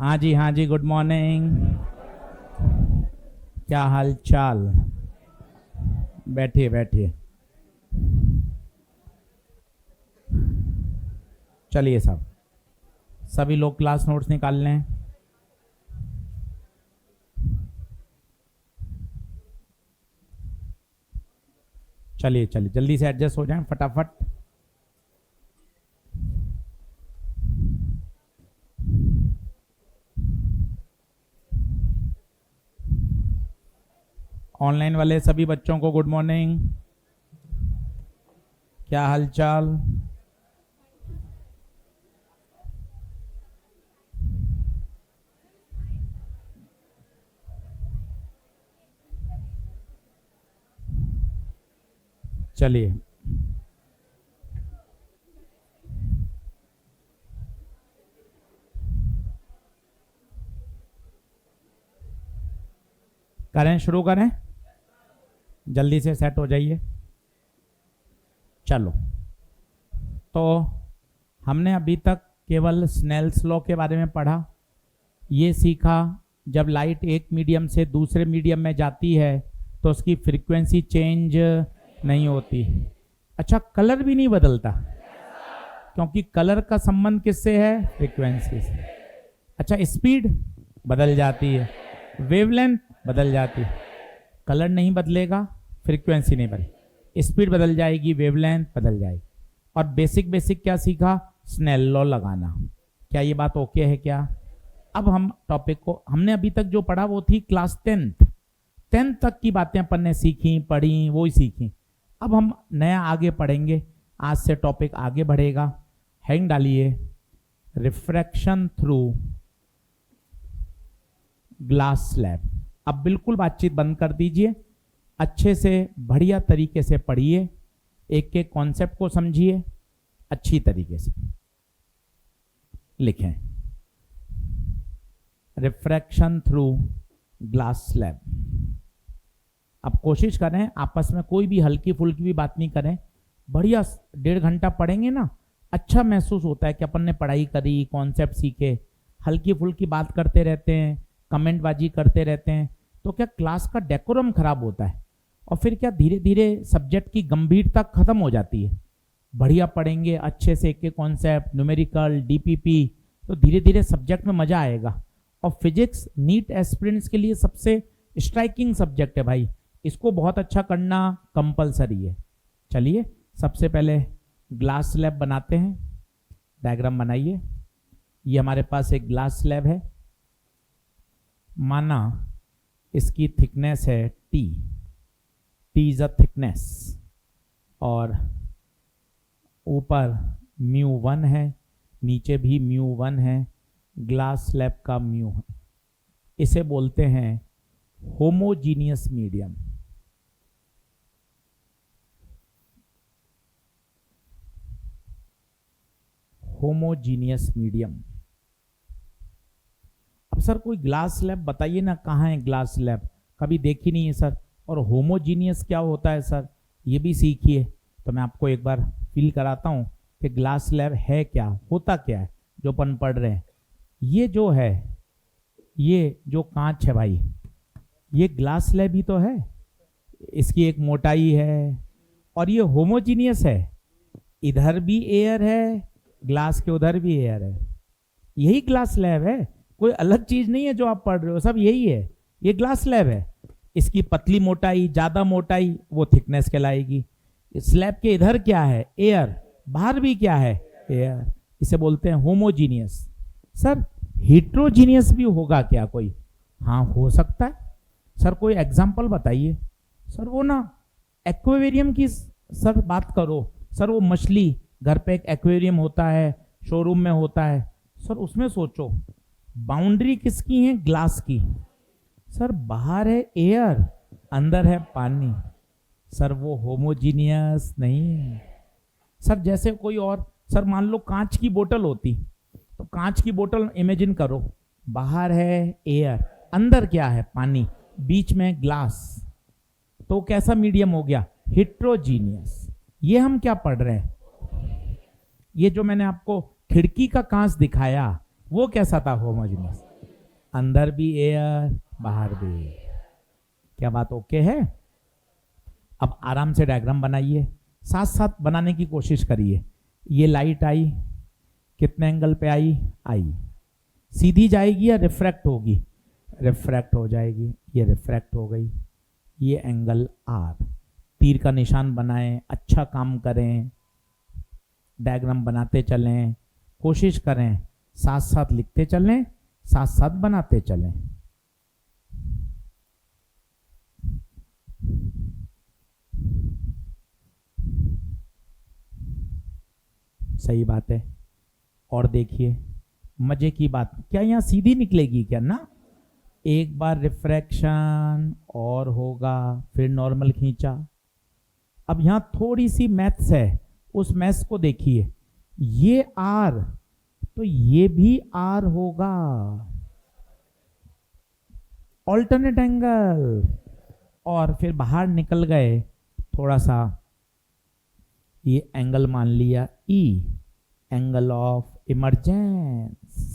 हाँ जी, good morning. क्या हाल चाल? बैठिए बैठिए। चलिए सब सभी लोग क्लास नोट्स निकाल लें। चलिए चलिए जल्दी से एडजस्ट हो जाएं फटाफट। ऑनलाइन वाले सभी बच्चों को गुड मॉर्निंग। क्या हाल चाल? चलिए करें, शुरू करें। जल्दी से सेट हो जाइए। चलो, तो हमने अभी तक केवल स्नेल्स लॉ के बारे में पढ़ा। ये सीखा जब लाइट एक मीडियम से दूसरे मीडियम में जाती है तो उसकी फ्रीक्वेंसी चेंज नहीं होती। अच्छा, कलर भी नहीं बदलता क्योंकि कलर का संबंध किससे है? फ्रीक्वेंसी से। अच्छा, स्पीड बदल जाती है, वेवलेंथ बदल जाती है, कलर नहीं बदलेगा, फ्रीक्वेंसी नहीं बदलेगी, स्पीड बदल जाएगी, वेवलेंथ बदल जाएगी। और बेसिक क्या सीखा? स्नेल लॉ लगाना। क्या ये बात ओके है क्या? अब हम टॉपिक को, हमने अभी तक जो पढ़ा वो थी क्लास 10th तक की बातें अपन ने सीखी, पढ़ी, वो ही सीखी। अब हम नया आगे पढ़ेंगे। आज से टॉपिक आगे बढ़ेगा। हैंग डालिए, रिफ्रैक्शन थ्रू ग्लास स्लैब। अब बिल्कुल बातचीत बंद कर दीजिए, अच्छे से बढ़िया तरीके से पढ़िए, एक एक कॉन्सेप्ट को समझिए, अच्छी तरीके से लिखें। Refraction through glass slab. अब कोशिश करें आपस में कोई भी हल्की फुल्की भी बात नहीं करें। बढ़िया 1.5 घंटा पढ़ेंगे ना, अच्छा महसूस होता है कि अपन ने पढ़ाई करी, कॉन्सेप्ट सीखे। हल्की फुल्की बात करते रहते हैं, कमेंटबाजी करते रहते हैं, तो क्या क्लास का डेकोरम खराब होता है और फिर क्या धीरे धीरे सब्जेक्ट की गंभीरता खत्म हो जाती है। बढ़िया पढ़ेंगे अच्छे से, एक एक कॉन्सेप्ट, न्यूमेरिकल, डीपीपी, तो धीरे धीरे सब्जेक्ट में मजा आएगा। और फिजिक्स नीट एस्पिरेंट्स के लिए सबसे स्ट्राइकिंग सब्जेक्ट है भाई, इसको बहुत अच्छा करना कंपलसरी है। चलिए सबसे पहले ग्लास स्लैब बनाते हैं। डायग्राम बनाइए। ये हमारे पास एक ग्लास स्लैब है, माना इसकी थिकनेस है टी इज अ थिकनेस, और ऊपर μ1 है, नीचे भी μ1 है, ग्लास स्लैब का म्यू है। इसे बोलते हैं होमोजीनियस मीडियम। Homogeneous medium. अब सर कोई ग्लास स्लैब बताइए ना, कहाँ है ग्लास स्लैब? कभी देखी नहीं है सर। और होमोजीनियस क्या होता है सर, ये भी सीखिए। तो मैं आपको एक बार फील कराता हूँ कि ग्लास स्लैब है क्या, होता क्या है जो अपन पढ़ रहे हैं। ये जो है, ये जो कांच है भाई, ये ग्लास स्लैब ही तो है। इसकी एक मोटाई है और ये होमोजीनियस है। इधर भी एयर है, ग्लास के उधर भी एयर है। यही ग्लास स्लैब है, कोई अलग चीज नहीं है जो आप पढ़ रहे हो, सब यही है। ये ग्लास स्लैब है। इसकी पतली मोटाई, ज्यादा मोटाई, वो थिकनेस कहलाएगी। स्लैब के इधर क्या है? एयर। बाहर भी क्या है? एयर। इसे बोलते हैं होमोजीनियस। सर हेट्रोजीनियस भी होगा क्या कोई? हाँ हो सकता है। सर कोई एग्जाम्पल बताइए। सर वो ना एक्वेरियम की सर बात करो। सर वो मछली, घर पे एक एक्वेरियम होता है, शोरूम में होता है, सर उसमें सोचो बाउंड्री किसकी है? ग्लास की। सर बाहर है एयर, अंदर है पानी। सर वो होमोजीनियस नहीं है। सर जैसे कोई और, सर मान लो कांच की बोतल होती, तो कांच की बोतल इमेजिन करो, बाहर है एयर, अंदर क्या है? पानी, बीच में ग्लास, तो कैसा मीडियम हो गया? हेट्रोजीनियस। ये हम क्या पढ़ रहे हैं? ये जो मैंने आपको खिड़की का कांच दिखाया वो कैसा था? होमोजीनियस। अंदर भी एयर, बाहर भी। क्या बात ओके है? अब आराम से डायग्राम बनाइए, साथ साथ बनाने की कोशिश करिए। ये लाइट आई, कितने एंगल पे आई? आई। सीधी जाएगी या रिफ्रैक्ट होगी? रिफ्रैक्ट हो जाएगी। ये रिफ्रैक्ट हो गई। ये एंगल आर। तीर का निशान बनाएं, अच्छा काम करें, डायग्राम बनाते चलें, कोशिश करें, साथ साथ लिखते चलें, साथ साथ बनाते चलें। सही बात है। और देखिए मजे की बात, क्या यहाँ सीधी निकलेगी क्या? ना, एक बार रिफ्रैक्शन और होगा, फिर नॉर्मल खींचा। अब यहाँ थोड़ी सी मैथ्स है, उस मैथ्स को देखिए। ये आर तो ये भी आर होगा, ऑल्टरनेट एंगल। और फिर बाहर निकल गए थोड़ा सा, ये एंगल मान लिया ई, एंगल ऑफ इमरजेंस।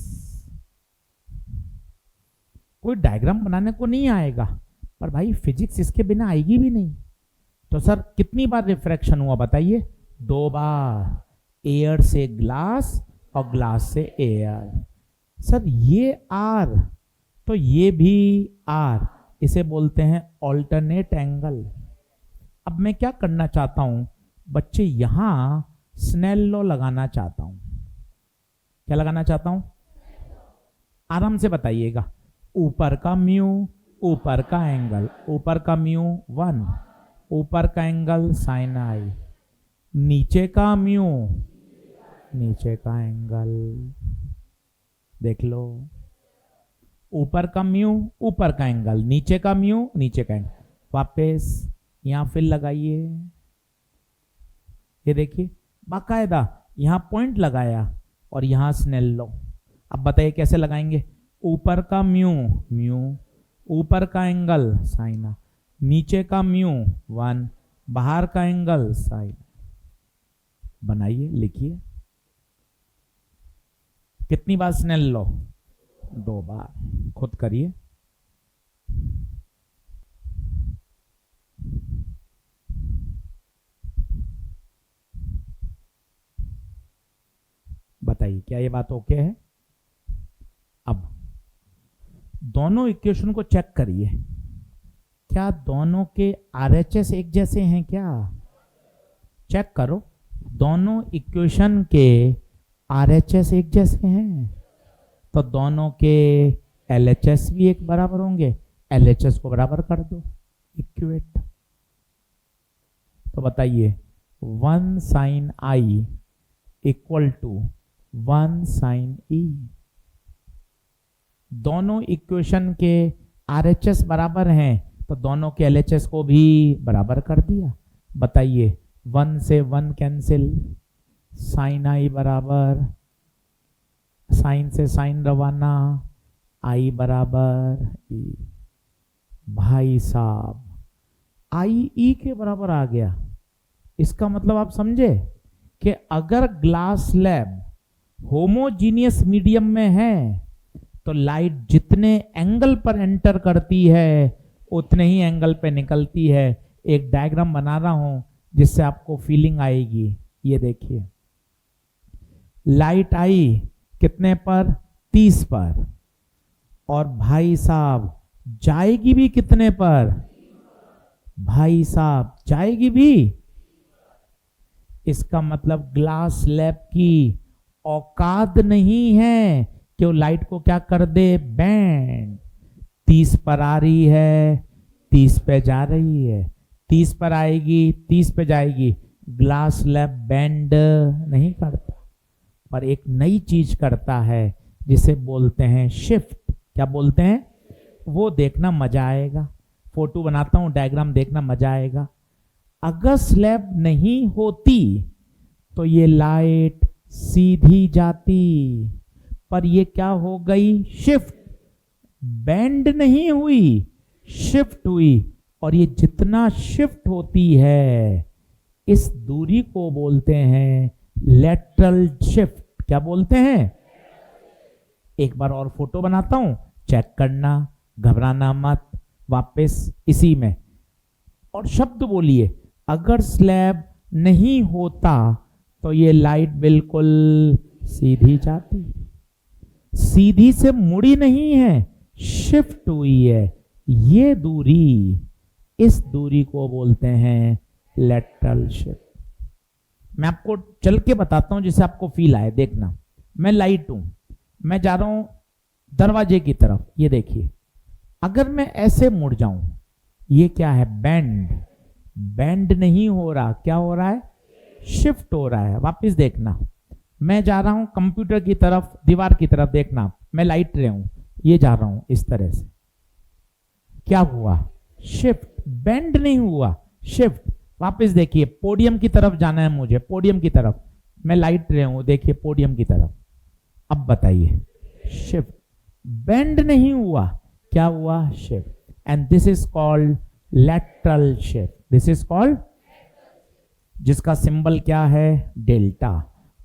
कोई डायग्राम बनाने को नहीं आएगा, पर भाई फिजिक्स इसके बिना आएगी भी नहीं। तो सर कितनी बार रिफ्रैक्शन हुआ बताइए? 2 बार, एयर से ग्लास और ग्लास से एयर। सर ये आर तो ये भी आर, इसे बोलते हैं ऑल्टरनेट एंगल। अब मैं क्या करना चाहता हूं बच्चे, यहां स्नेल लॉ लगाना चाहता हूं। क्या लगाना चाहता हूं? आराम से बताइएगा। ऊपर का म्यू, ऊपर का एंगल, ऊपर का म्यू 1, ऊपर का एंगल साइन आई, नीचे का म्यू, नीचे का एंगल। देख लो, ऊपर का म्यू, ऊपर का एंगल, नीचे का म्यू, नीचे का एंगल। वापस यहां फिर लगाइए। ये देखिए बाकायदा यहां पॉइंट लगाया और यहां स्नेल लॉ। अब बताइए कैसे लगाएंगे? ऊपर का म्यू, म्यू, ऊपर का एंगल साइन, नीचे का म्यू 1, बाहर का एंगल साइन। बनाइए, लिखिए। कितनी बार स्नेल लॉ? 2 बार। खुद करिए। बताइए क्या ये बात ओके है? अब दोनों इक्वेशन को चेक करिए, क्या दोनों के आरएचएस एक जैसे हैं? क्या चेक करो, दोनों इक्वेशन के आरएचएस एक जैसे हैं, तो दोनों के एलएचएस भी एक बराबर होंगे। एलएचएस को बराबर कर दो, इक्वेट। तो बताइए 1 sign I equal to 1 sign E. दोनों इक्वेशन के आरएचएस बराबर हैं, तो दोनों के एलएचएस को भी बराबर कर दिया। बताइए 1 से 1 कैंसिल, साइन आई बराबर, साइन से साइन रवाना, आई बराबर ई। भाई साहब आई ई के बराबर आ गया। इसका मतलब आप समझे कि अगर ग्लास स्लैब होमोजीनियस मीडियम में है तो लाइट जितने एंगल पर एंटर करती है उतने ही एंगल पे निकलती है। एक डायग्राम बना रहा हूं जिससे आपको फीलिंग आएगी। ये देखिए, लाइट आई कितने पर? 30 पर। और भाई साहब जाएगी भी कितने पर? भाई साहब जाएगी भी। इसका मतलब ग्लास स्लैब की औकात नहीं है कि वो लाइट को क्या कर दे? बैंड। 30 पर आ रही है, 30 पे जा रही है, 30 पर आएगी, 30 पे जाएगी। ग्लास स्लैब बैंड नहीं करता, पर एक नई चीज करता है जिसे बोलते हैं शिफ्ट। क्या बोलते हैं? वो देखना मजा आएगा। फोटो बनाता हूं, डायग्राम देखना मजा आएगा। अगर स्लैब नहीं होती तो ये लाइट सीधी जाती, पर ये क्या हो गई? शिफ्ट। बेंड नहीं हुई, शिफ्ट हुई। और ये जितना शिफ्ट होती है इस दूरी को बोलते हैं लेटरल शिफ्ट। क्या बोलते हैं? एक बार और फोटो बनाता हूं चेक करना, घबराना मत, वापस इसी में। और शब्द बोलिए, अगर स्लैब नहीं होता तो ये लाइट बिल्कुल सीधी जाती, सीधी से मुड़ी नहीं है, शिफ्ट हुई है। ये दूरी, इस दूरी को बोलते हैं लेटरल शिफ्ट। मैं आपको चल के बताता हूं जिससे आपको फील आए। देखना, मैं लाइट हूं, मैं जा रहा हूं दरवाजे की तरफ, ये देखिए, अगर मैं ऐसे मुड़ जाऊं, ये क्या है, बेंड। बेंड नहीं हो रहा, क्या हो रहा है, शिफ्ट हो रहा है। वापस देखना, मैं जा रहा हूं कंप्यूटर की तरफ, दीवार की तरफ, देखना मैं लाइट रहे हूं, ये जा रहा हूं इस तरह से, क्या हुआ, शिफ्ट। बेंड नहीं हुआ, शिफ्ट। वापस देखिए, पोडियम की तरफ जाना है मुझे, पोडियम की तरफ, मैं लाइट रहे हूं, देखिए पोडियम की तरफ, अब बताइए, शिफ्ट। बेंड नहीं हुआ, क्या हुआ, shift. And this is called lateral shift, this is called, जिसका सिंबल क्या है, डेल्टा,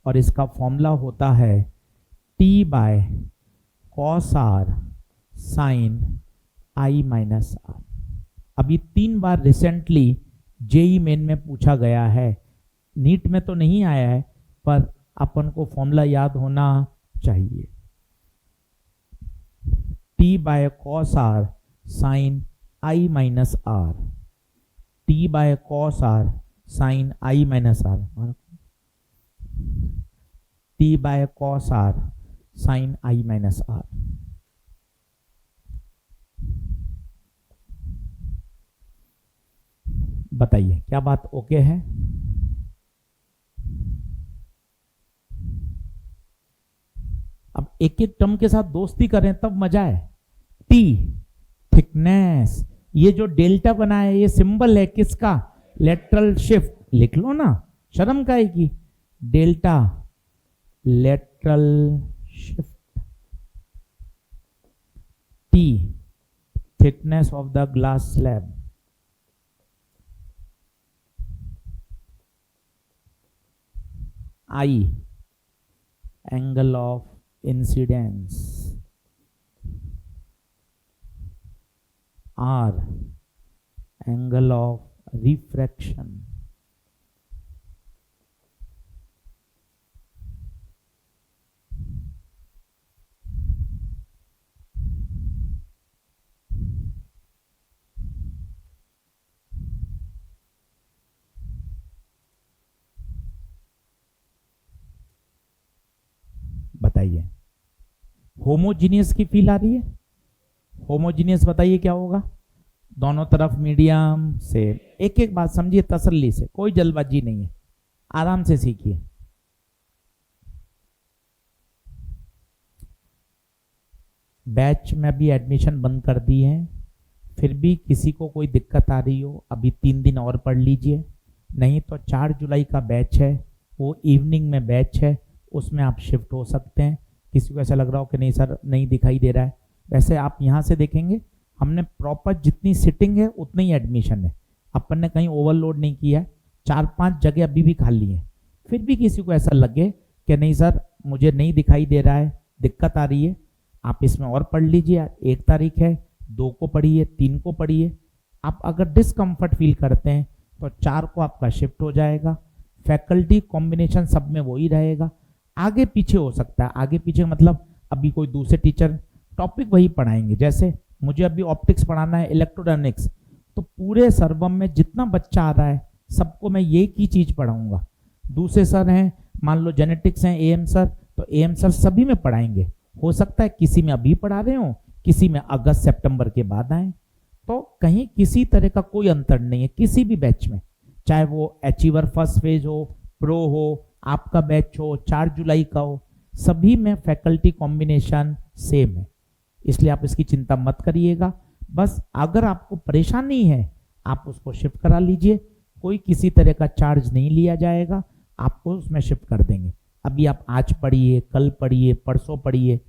और इसका फॉर्मूला होता है t by cos r sine i minus r. अभी 3 बार रिसेंटली जेई मेन में पूछा गया है, नीट में तो नहीं आया है, पर अपन को फॉर्मूला याद होना चाहिए। T by cos r sine i minus r, t by cos r sine i minus r, t by cos r sine i minus r. बताइए क्या बात ओके है? अब एक एक टर्म के साथ दोस्ती करें तब मजा है। टी थिकनेस, ये जो डेल्टा बना है ये सिंबल है किसका, लेटरल शिफ्ट। लिख लो ना, शर्म काहे की, delta lateral shift. T thickness of the glass slab, I angle of incidence, R angle of refraction, बताइए होमोजीनियस की फील आ रही है? होमोजीनियस बताइए क्या होगा, दोनों तरफ मीडियम से। एक एक बात समझिए तसल्ली से, कोई जल्दबाजी नहीं है, आराम से सीखिए। बैच में अभी एडमिशन बंद कर दी है, फिर भी किसी को कोई दिक्कत आ रही हो अभी 3 दिन और पढ़ लीजिए, नहीं तो 4 जुलाई का बैच है, वो इवनिंग में बैच है, उसमें आप शिफ्ट हो सकते हैं। किसी को ऐसा लग रहा हो कि नहीं सर नहीं दिखाई दे रहा है, वैसे आप यहाँ से देखेंगे हमने प्रॉपर जितनी सिटिंग है उतनी ही एडमिशन है, अपन ने कहीं ओवरलोड नहीं किया है। 4-5 जगह अभी भी खाली है। फिर भी किसी को ऐसा लगे कि नहीं सर मुझे नहीं दिखाई दे रहा है, दिक्कत आ रही है, आप इसमें और पढ़ लीजिए। 1 तारीख है, 2 को पढ़िए, 3 को पढ़िए। आप अगर डिस्कम्फर्ट फील करते हैं तो 4 को आपका शिफ्ट हो जाएगा। फैकल्टी कॉम्बिनेशन सब में वही रहेगा, आगे पीछे हो सकता है। आगे पीछे मतलब अभी कोई दूसरे टीचर टॉपिक वही पढ़ाएंगे, जैसे मुझे अभी ऑप्टिक्स पढ़ाना है, इलेक्ट्रोडायनेमिक्स, तो पूरे सर्वम में जितना बच्चा आ रहा है सबको मैं एक ही चीज पढ़ाऊंगा। दूसरे सर हैं, मान लो जेनेटिक्स हैं एएम सर, तो एएम सर सभी में पढ़ाएंगे। हो सकता है किसी में अभी पढ़ा रहे हो, किसी में अगस्त सितंबर के बाद आए, तो कहीं किसी तरह का कोई अंतर नहीं है किसी भी बैच में, चाहे वो अचीवर फर्स्ट फेज हो, प्रो हो, आपका बैच हो, 4 जुलाई का हो, सभी में फैकल्टी कॉम्बिनेशन सेम है। इसलिए आप इसकी चिंता मत करिएगा। बस अगर आपको परेशानी है आप उसको शिफ्ट करा लीजिए, कोई किसी तरह का चार्ज नहीं लिया जाएगा, आपको उसमें शिफ्ट कर देंगे। अभी आप आज पढ़िए, कल पढ़िए, परसों पढ़िए,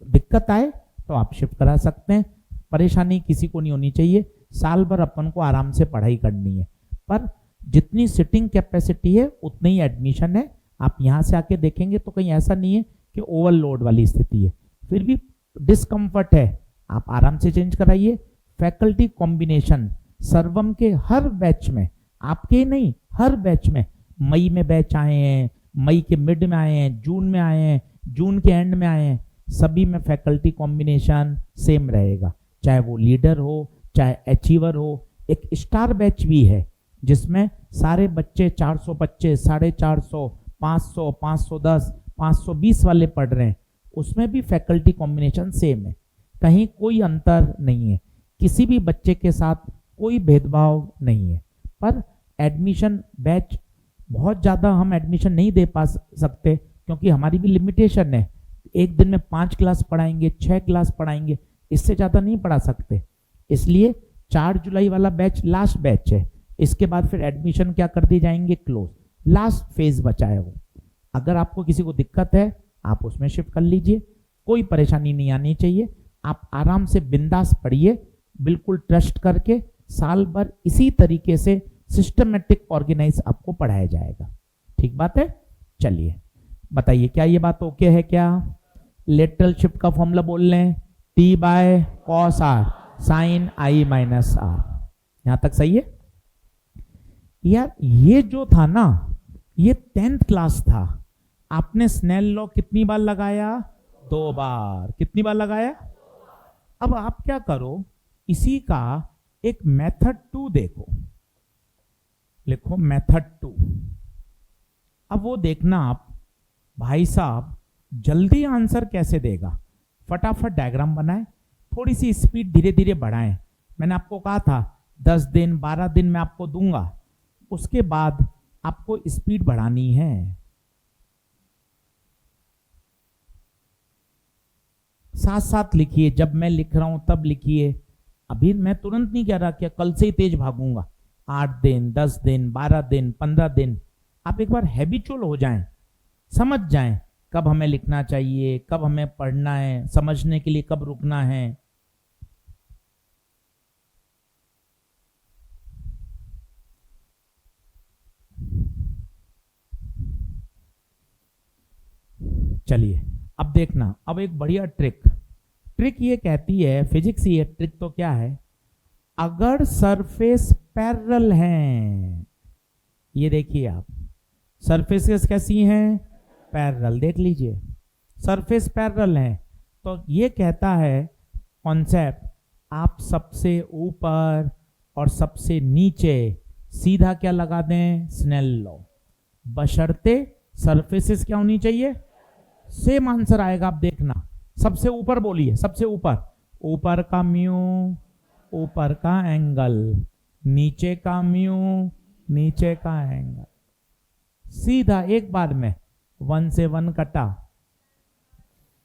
दिक्कत आए तो आप शिफ्ट करा सकते हैं। परेशानी किसी को नहीं होनी चाहिए, साल भर अपन को आराम से पढ़ाई करनी है, पर जितनी सिटिंग कैपेसिटी है उतनी ही एडमिशन है। आप यहाँ से आके देखेंगे तो कहीं ऐसा नहीं है कि ओवरलोड वाली स्थिति है, फिर भी डिस्कम्फर्ट है, आप आराम से चेंज कराइए। फैकल्टी कॉम्बिनेशन सर्वम के हर बैच में, आपके ही नहीं हर बैच में, मई में बैच आए हैं, मई के मिड में आए हैं, जून में आए हैं, जून के एंड में आए हैं, सभी में फैकल्टी कॉम्बिनेशन सेम रहेगा, चाहे वो लीडर हो चाहे अचीवर हो। एक स्टार बैच भी है जिसमें सारे बच्चे 400 बच्चे 450, 500, 510, 520 वाले पढ़ रहे हैं, उसमें भी फैकल्टी कॉम्बिनेशन सेम है, कहीं कोई अंतर नहीं है, किसी भी बच्चे के साथ कोई भेदभाव नहीं है। पर एडमिशन बैच बहुत ज़्यादा हम एडमिशन नहीं दे पा सकते क्योंकि हमारी भी लिमिटेशन है। एक दिन में 5 क्लास पढ़ाएंगे, 6 क्लास पढ़ाएंगे, इससे ज़्यादा नहीं पढ़ा सकते। इसलिए 4 जुलाई वाला बैच लास्ट बैच है, इसके बाद फिर एडमिशन क्या कर दिए जाएंगे, क्लोज, लास्ट फेज बचा है वो। अगर आपको किसी को दिक्कत है आप उसमें शिफ्ट कर लीजिए, कोई परेशानी नहीं आनी चाहिए। आप आराम से बिंदास पढ़िए, बिल्कुल ट्रस्ट करके, साल भर इसी तरीके से सिस्टमेटिक ऑर्गेनाइज आपको पढ़ाया जाएगा। ठीक बात है? चलिए बताइए, क्या ये बात ओके है? क्या लेटरल शिफ्ट का फॉर्मूला बोल लें, t by cos r sine i minus r. यहां तक सही है यार? ये जो था ना, ये 10th क्लास था। आपने स्नेल लॉ कितनी बार लगाया? 2 बार। कितनी बार लगाया? अब आप क्या करो, इसी का एक मेथड 2 देखो, लिखो मेथड 2। अब वो देखना आप, भाई साहब जल्दी आंसर कैसे देगा। फटाफट डायग्राम बनाएं, थोड़ी सी स्पीड धीरे धीरे बढ़ाएं। मैंने आपको कहा था 10 दिन 12 दिन मैं आपको दूंगा, उसके बाद आपको स्पीड बढ़ानी है। साथ साथ लिखिए, जब मैं लिख रहा हूं तब लिखिए। अभी मैं तुरंत नहीं कह रहा कि कल से ही तेज भागूंगा। 8 दिन 10 दिन 12 दिन 15 दिन, आप एक बार हैबिचुअल हो जाएं, समझ जाएं कब हमें लिखना चाहिए, कब हमें पढ़ना है, समझने के लिए कब रुकना है। चलिए अब देखना, अब एक बढ़िया ट्रिक ये कहती है, फिजिक्स ये ट्रिक तो क्या है, अगर सरफेस पैरेलल हैं, ये देखिए आप, सरफेसेस कैसी हैं? पैरेलल। देख लीजिए सरफेस पैरेलल है, तो ये कहता है कॉन्सेप्ट, आप सबसे ऊपर और सबसे नीचे सीधा क्या लगा दें? Snell law. बशर्ते सरफेसेस क्या होनी चाहिए? सेम आंसर आएगा। आप देखना, सबसे ऊपर बोलिए, सबसे ऊपर, ऊपर का म्यू, ऊपर का एंगल, नीचे का म्यू, नीचे का एंगल, सीधा एक बार में 1 से 1 कटा,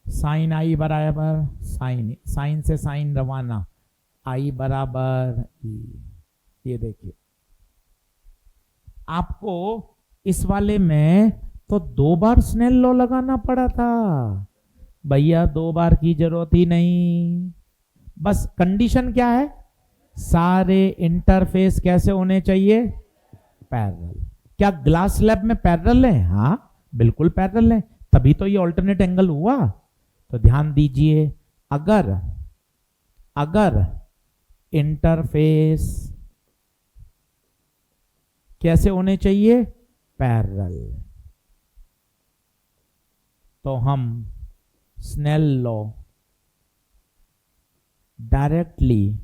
साइन आई बराबर साइन, साइन से साइन रवाना, आई बराबर ई। ये देखिए, आपको इस वाले में तो 2 बार स्नेल लॉ लगाना पड़ा था भैया, 2 बार की जरूरत ही नहीं। बस कंडीशन क्या है? सारे इंटरफेस कैसे होने चाहिए? पैरेलल। क्या ग्लास स्लैब में पैरेलल है? हाँ बिल्कुल पैरेलल है, तभी तो ये ऑल्टरनेट एंगल हुआ। तो ध्यान दीजिए, अगर इंटरफेस कैसे होने चाहिए? पैरेलल, तो हम स्नेल लॉ डायरेक्टली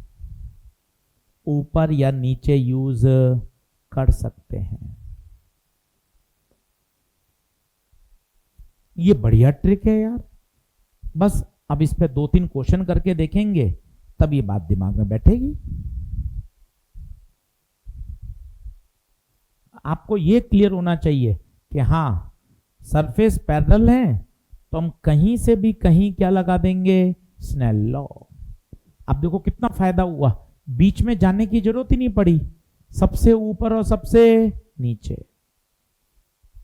ऊपर या नीचे यूज कर सकते हैं। ये बढ़िया ट्रिक है यार। बस अब इस पे 2-3 क्वेश्चन करके देखेंगे, तब ये बात दिमाग में बैठेगी। आपको ये क्लियर होना चाहिए कि हाँ सरफेस पैरेलल है, तो हम कहीं से भी कहीं क्या लगा देंगे? Snell law. अब देखो कितना फायदा हुआ, बीच में जाने की जरूरत ही नहीं पड़ी, सबसे ऊपर और सबसे नीचे।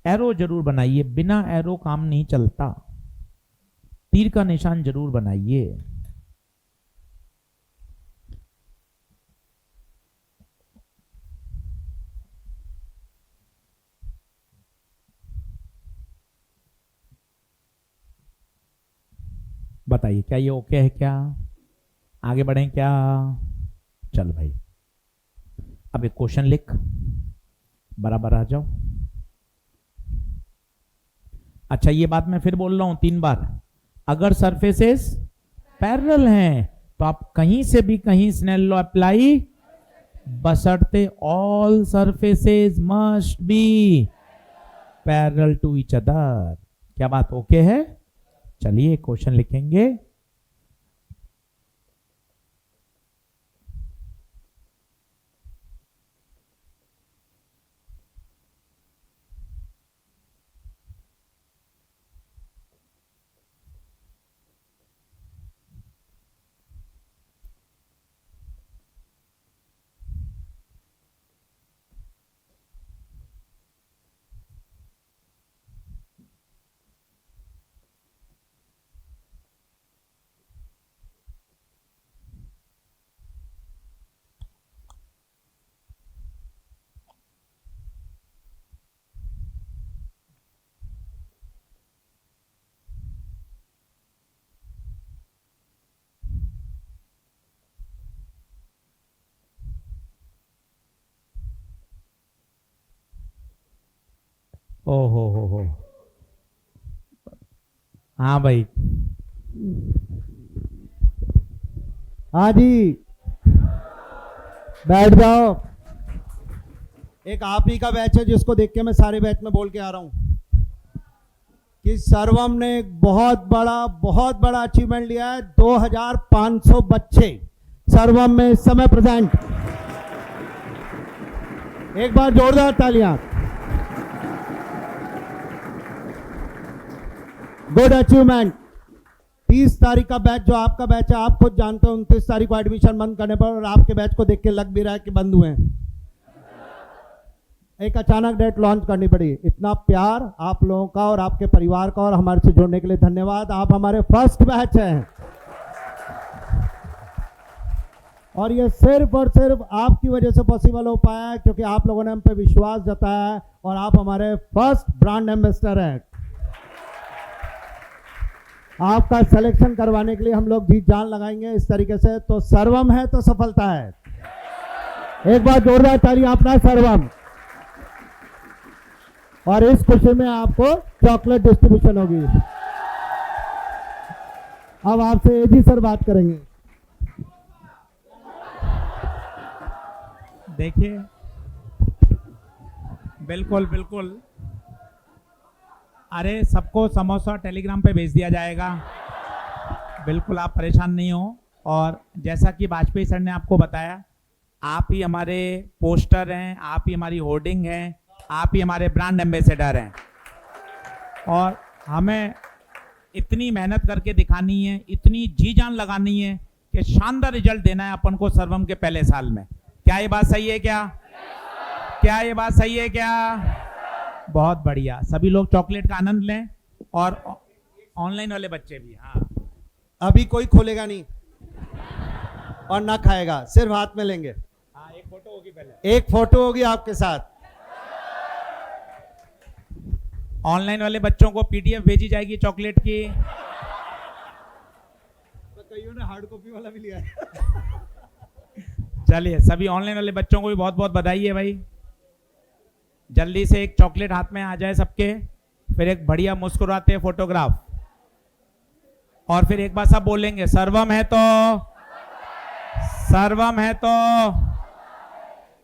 एरो जरूर बनाइए, बिना एरो काम नहीं चलता, तीर का निशान जरूर बनाइए। बताइए क्या ये ओके है? क्या आगे बढ़ें क्या? चल भाई, अब एक क्वेश्चन लिख, बराबर आ जाओ। अच्छा, ये बात मैं फिर बोल रहा हूं 3 बार। अगर सरफेसेस पैरेलल हैं तो आप कहीं से भी कहीं स्नेल लॉ अप्लाई, बशर्ते all surfaces must be parallel to each other. क्या बात ओके है? चलिए क्वेश्चन लिखेंगे। ओ हो। हाँ भाई, हाँ जी, बैठ जाओ। एक आप ही का बैच है जिसको देख के मैं सारे बैच में बोल के आ रहा हूं कि सर्वम ने एक बहुत बड़ा अचीवमेंट लिया है। 2500 बच्चे सर्वम में इस समय प्रेजेंट। एक बार जोरदार तालियां। Good achievement. 30 तारीख का बैच जो आपका बैच है, आप खुद जानते हो 29 तारीख को एडमिशन बंद करने पर, और आपके बैच को देख के लग भी रहा है कि बंद हुए हैं। एक अचानक डेट लॉन्च करनी पड़ी। इतना प्यार आप लोगों का और आपके परिवार का और हमारे से जुड़ने के लिए धन्यवाद। आप हमारे फर्स्ट बैच हैं और ये सिर्फ और सिर्फ आपकी वजह से पॉसिबल हो पाया है, क्योंकि आप लोगों ने हम पे विश्वास जताया है और आप हमारे फर्स्ट ब्रांड एम्बेसडर हैं। आपका सिलेक्शन करवाने के लिए हम लोग जी जान लगाएंगे इस तरीके से। तो सर्वम है तो सफलता है। एक बार जोरदार तालियां अपना सर्वम। और इस खुशी में आपको चॉकलेट डिस्ट्रीब्यूशन होगी। अब आपसे एजी सर बात करेंगे। देखिए, बिल्कुल अरे सबको समोसा टेलीग्राम पे भेज दिया जाएगा, बिल्कुल आप परेशान नहीं हो। और जैसा कि वाजपेयी सर ने आपको बताया, आप ही हमारे पोस्टर हैं, आप ही हमारी होर्डिंग हैं, आप ही हमारे ब्रांड एम्बेसडर हैं। और हमें इतनी मेहनत करके दिखानी है, इतनी जी जान लगानी है कि शानदार रिजल्ट देना है अपन को सर्वम के पहले साल में। क्या ये बात सही है क्या? क्या ये बात सही है क्या? बहुत बढ़िया। सभी लोग चॉकलेट का आनंद लें और ऑनलाइन वाले बच्चे भी। हाँ, अभी कोई खोलेगा नहीं और ना खाएगा, सिर्फ हाथ में लेंगे। हाँ, एक फोटो होगी पहले। एक फोटो होगी आपके साथ। ऑनलाइन वाले बच्चों को पीडीएफ भेजी जाएगी चॉकलेट की। तो कईयों ने हार्ड कॉपी वाला भी लिया है। चलिए, सभी ऑनलाइन वाले बच्चों को भी बहुत बहुत बधाई है भाई। जल्दी से एक चॉकलेट हाथ में आ जाए सबके, फिर एक बढ़िया मुस्कुराते फोटोग्राफ, और फिर एक बार सब बोलेंगे सर्वम है तो, सर्वम है तो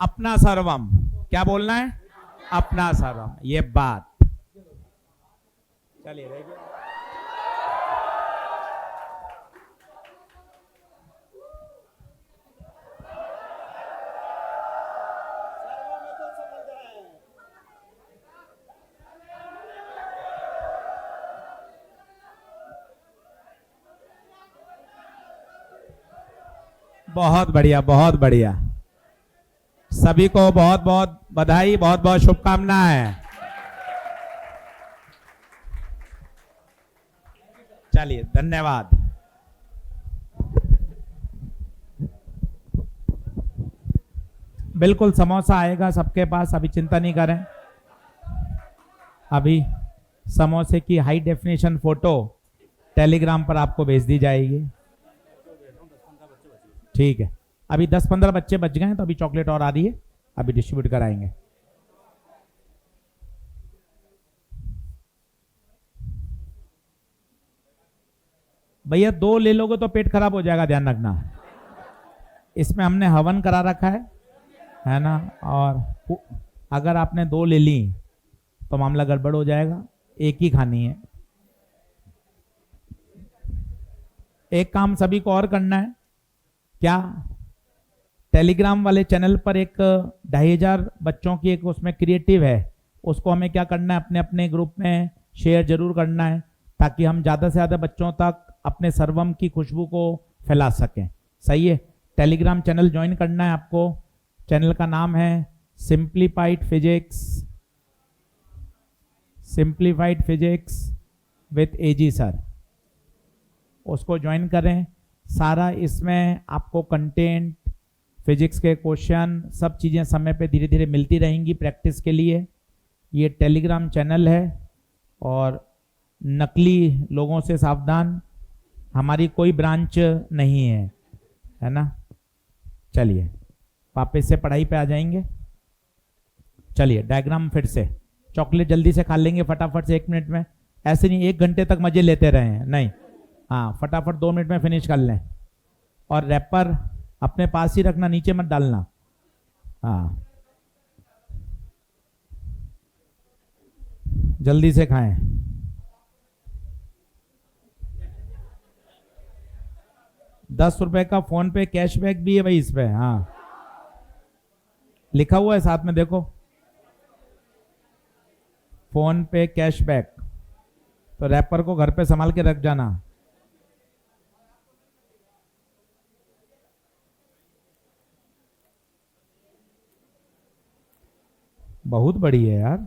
अपना सर्वम। क्या बोलना है? अपना सर्वम। ये बात। चलिए देखिए, बहुत बढ़िया, बहुत बढ़िया। सभी को बहुत बहुत बधाई, बहुत बहुत शुभकामनाएं। चलिए, धन्यवाद। बिल्कुल समोसा आएगा सबके पास, अभी चिंता नहीं करें। अभी समोसे की हाई डेफिनेशन फोटो टेलीग्राम पर आपको भेज दी जाएगी। ठीक है, अभी 10-15 बच्चे बच गए हैं, तो अभी चॉकलेट और आ रही है, अभी डिस्ट्रीब्यूट कराएंगे। भैया 2 ले लोगे तो पेट खराब हो जाएगा, ध्यान रखना। इसमें हमने हवन करा रखा है ना, और अगर आपने 2 ले ली तो मामला गड़बड़ हो जाएगा, एक ही खानी है। एक काम सभी को और करना है, क्या? टेलीग्राम वाले चैनल पर एक 2500 बच्चों की एक उसमें क्रिएटिव है, उसको हमें क्या करना है, अपने अपने ग्रुप में शेयर जरूर करना है, ताकि हम ज़्यादा से ज़्यादा बच्चों तक अपने सर्वम की खुशबू को फैला सकें। सही है, टेलीग्राम चैनल ज्वाइन करना है आपको। चैनल का नाम है simplified physics, simplified physics with AG sir. उसको ज्वाइन करें। सारा इसमें आपको कंटेंट, फिजिक्स के क्वेश्चन, सब चीज़ें समय पे धीरे धीरे मिलती रहेंगी प्रैक्टिस के लिए। ये टेलीग्राम चैनल है, और नकली लोगों से सावधान, हमारी कोई ब्रांच नहीं है ना। चलिए वापस से पढ़ाई पे आ जाएंगे। चलिए डायग्राम फिर से, चॉकलेट जल्दी से खा लेंगे फटाफट से 1 मिनट में, ऐसे नहीं 1 घंटे तक मजे लेते रहे हैं, नहीं, हाँ फटाफट 2 मिनट में फिनिश कर लें। और रैपर अपने पास ही रखना, नीचे मत डालना। हाँ जल्दी से खाएं। ₹10 का फोन पे कैशबैक भी है भाई इस पे, हाँ लिखा हुआ है साथ में, देखो फोन पे कैशबैक। तो रैपर को घर पे संभाल के रख जाना। बहुत बड़ी है यार।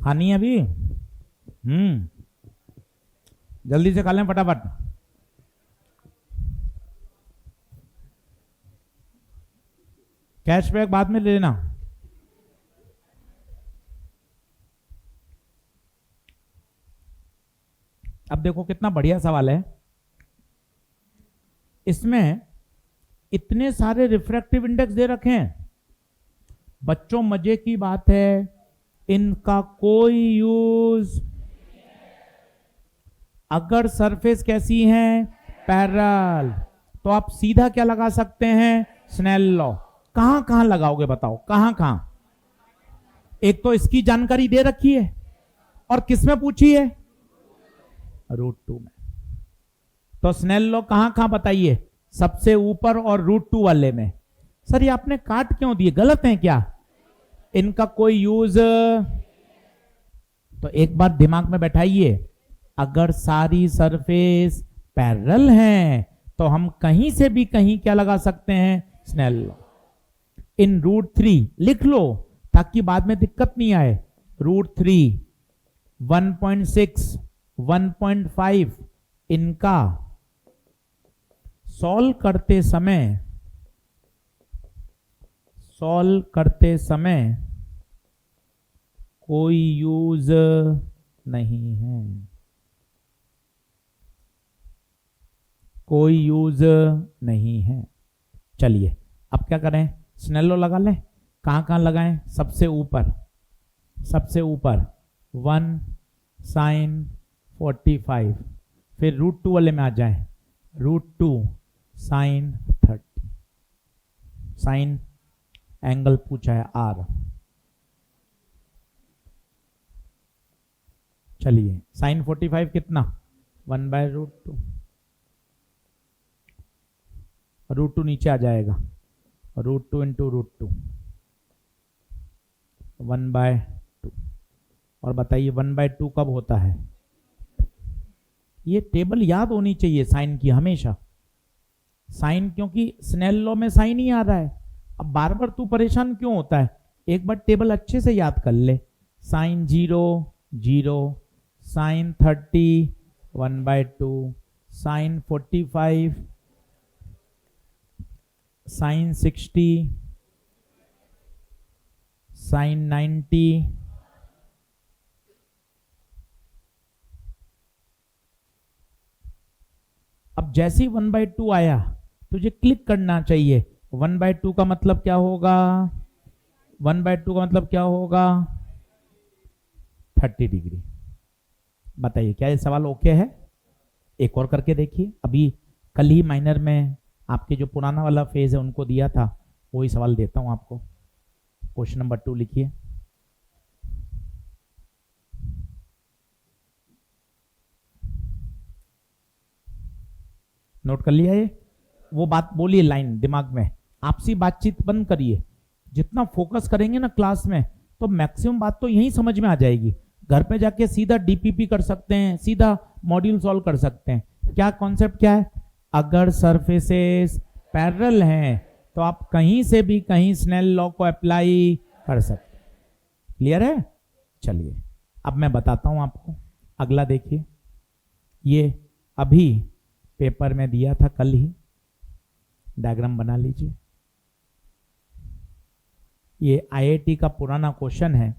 खानी है अभी? जल्दी से खा लें फटाफट। कैशबैक बाद में ले लेना। अब देखो कितना बढ़िया सवाल है। इसमें इतने सारे रिफ्रैक्टिव इंडेक्स दे रखे हैं बच्चों, मजे की बात है, इनका कोई यूज। अगर सरफेस कैसी है, पैरेलल, तो आप सीधा क्या लगा सकते हैं, स्नेल लॉ। कहां कहां लगाओगे बताओ, कहां कहां? एक तो इसकी जानकारी दे रखी है, और किसमें पूछी है, √2 में। तो स्नेल लॉ कहां कहां बताइए, सबसे ऊपर और √2 वाले में। सर ये आपने काट क्यों दिए, गलत है क्या? इनका कोई यूज। तो एक बार दिमाग में बैठाइए, अगर सारी सरफेस पैरेलल हैं तो हम कहीं से भी कहीं क्या लगा सकते हैं, स्नेल लॉ। इन √3 लिख लो ताकि बाद में दिक्कत नहीं आए। √3, 1.6, 1.5, इनका सॉल्व करते समय कोई यूज नहीं है, कोई यूज नहीं है। चलिए अब क्या करें, स्नेल लॉ लगा लें। कहां कहां लगाएं, सबसे ऊपर 1 sin 45, फिर √2 वाले में आ जाएं, √2 sin 30। साइन एंगल पूछा है R। चलिए sin 45 कितना, 1/√2। √2 नीचे आ जाएगा, √2 इंटू √2, 1/2। और बताइए 1/2 कब होता है? ये टेबल याद होनी चाहिए साइन की हमेशा। साइन, क्योंकि स्नेल लॉ में साइन ही आ रहा है। अब बार बार तू परेशान क्यों होता है, एक बार टेबल अच्छे से याद कर ले। Sine 0 0, sine 30 1/2, sine 45 sine 60, sine 90, अब जैसे ही 1/2 आया तुझे क्लिक करना चाहिए। 1/2 का मतलब क्या होगा? 1/2 का मतलब क्या होगा? 30 डिग्री। बताइए क्या ये सवाल ओके है? एक और करके देखिए। अभी कल ही माइनर में आपके जो पुराना वाला फेज है उनको दिया था, वही सवाल देता हूं आपको। क्वेश्चन नंबर 2 लिखिए। नोट कर लिया ये? वो बात बोलिए लाइन दिमाग में, आपसी बातचीत बंद करिए। जितना फोकस करेंगे ना क्लास में तो मैक्सिमम बात तो यहीं समझ में आ जाएगी। घर पे जाके सीधा डीपीपी कर सकते हैं, सीधा मॉड्यूल सॉल्व कर सकते हैं। क्या कॉन्सेप्ट क्या है? अगर सरफेसेस पैरेलल हैं तो आप कहीं से भी कहीं स्नेल लॉ को अप्लाई कर सकते हैं। क्लियर है? चलिए अब मैं बताता हूं आपको। अगला देखिए, ये अभी पेपर में दिया था कल ही, डायग्राम बना लीजिए। ये आईआईटी का पुराना क्वेश्चन है।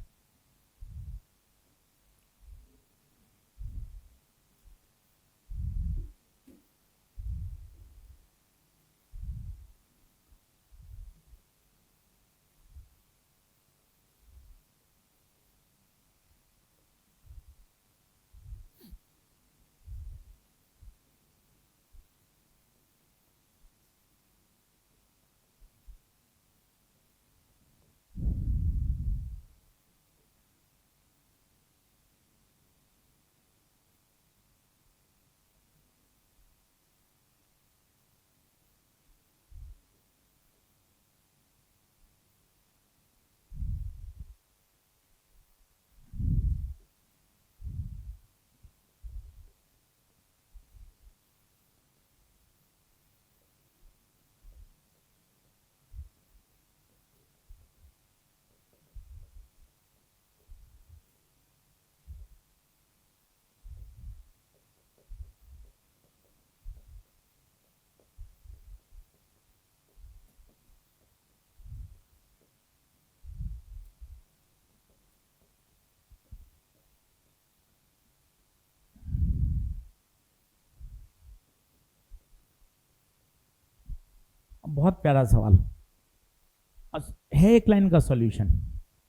बहुत प्यारा सवाल है, एक लाइन का सॉल्यूशन।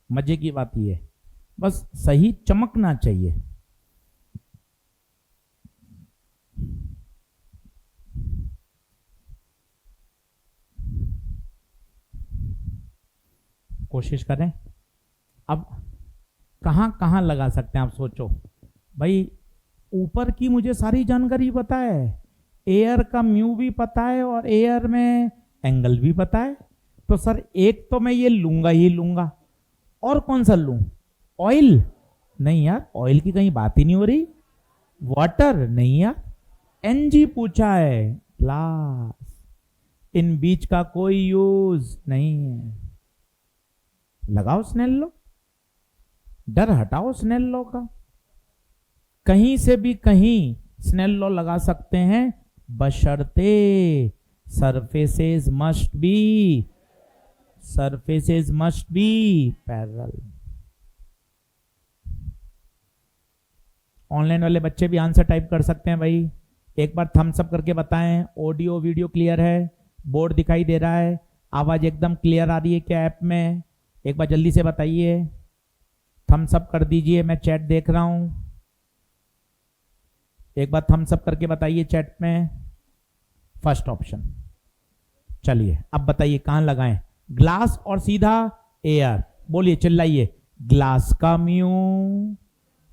मजे की बात यह है, बस सही चमकना चाहिए। कोशिश करें। अब कहां कहां लगा सकते हैं आप सोचो भाई। ऊपर की मुझे सारी जानकारी पता है, एयर का म्यू भी पता है और एयर में एंगल भी पता है। तो सर एक तो मैं ये लूंगा ही लूंगा, और कौन सा लूं? ऑयल? नहीं यार, ऑयल की कहीं बात ही नहीं हो रही। वाटर? नहीं यार। एनजी पूछा है, ग्लास। इन बीच का कोई यूज नहीं है। लगाओ स्नेल लॉ, डर हटाओ स्नेल लॉ का। कहीं से भी कहीं स्नेल लॉ लगा सकते हैं, बशर्ते surfaces must be parallel. Online वाले बच्चे भी आंसर टाइप कर सकते हैं भाई। एक बार थम्स अप करके बताएं, ऑडियो वीडियो क्लियर है, बोर्ड दिखाई दे रहा है, आवाज एकदम क्लियर आ रही है क्या ऐप में? एक बार जल्दी से बताइए, थम्स अप कर दीजिए, मैं चैट देख रहा हूं। एक बार थम्स अप करके बताइए चैट में। First option. चलिए अब बताइए कहां लगाएं? ग्लास और सीधा एयर। बोलिए, चिल्लाइए। ग्लास का म्यू,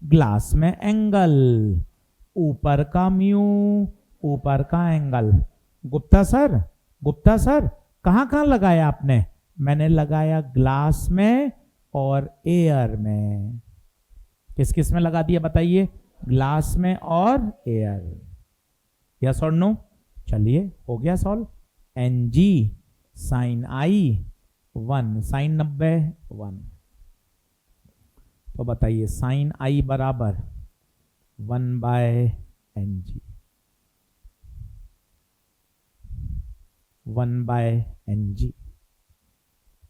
ग्लास में एंगल, ऊपर का म्यू, ऊपर का एंगल। गुप्ता सर कहां कहां लगाया आपने? मैंने लगाया ग्लास में और एयर में। किस किस में लगा दिया बताइए? ग्लास में और एयर। यस और नो? चलिए हो गया सॉल्व। एन जी साइन आई 1, साइन 90 1। तो बताइए साइन आई बराबर 1/NG। 1/ng।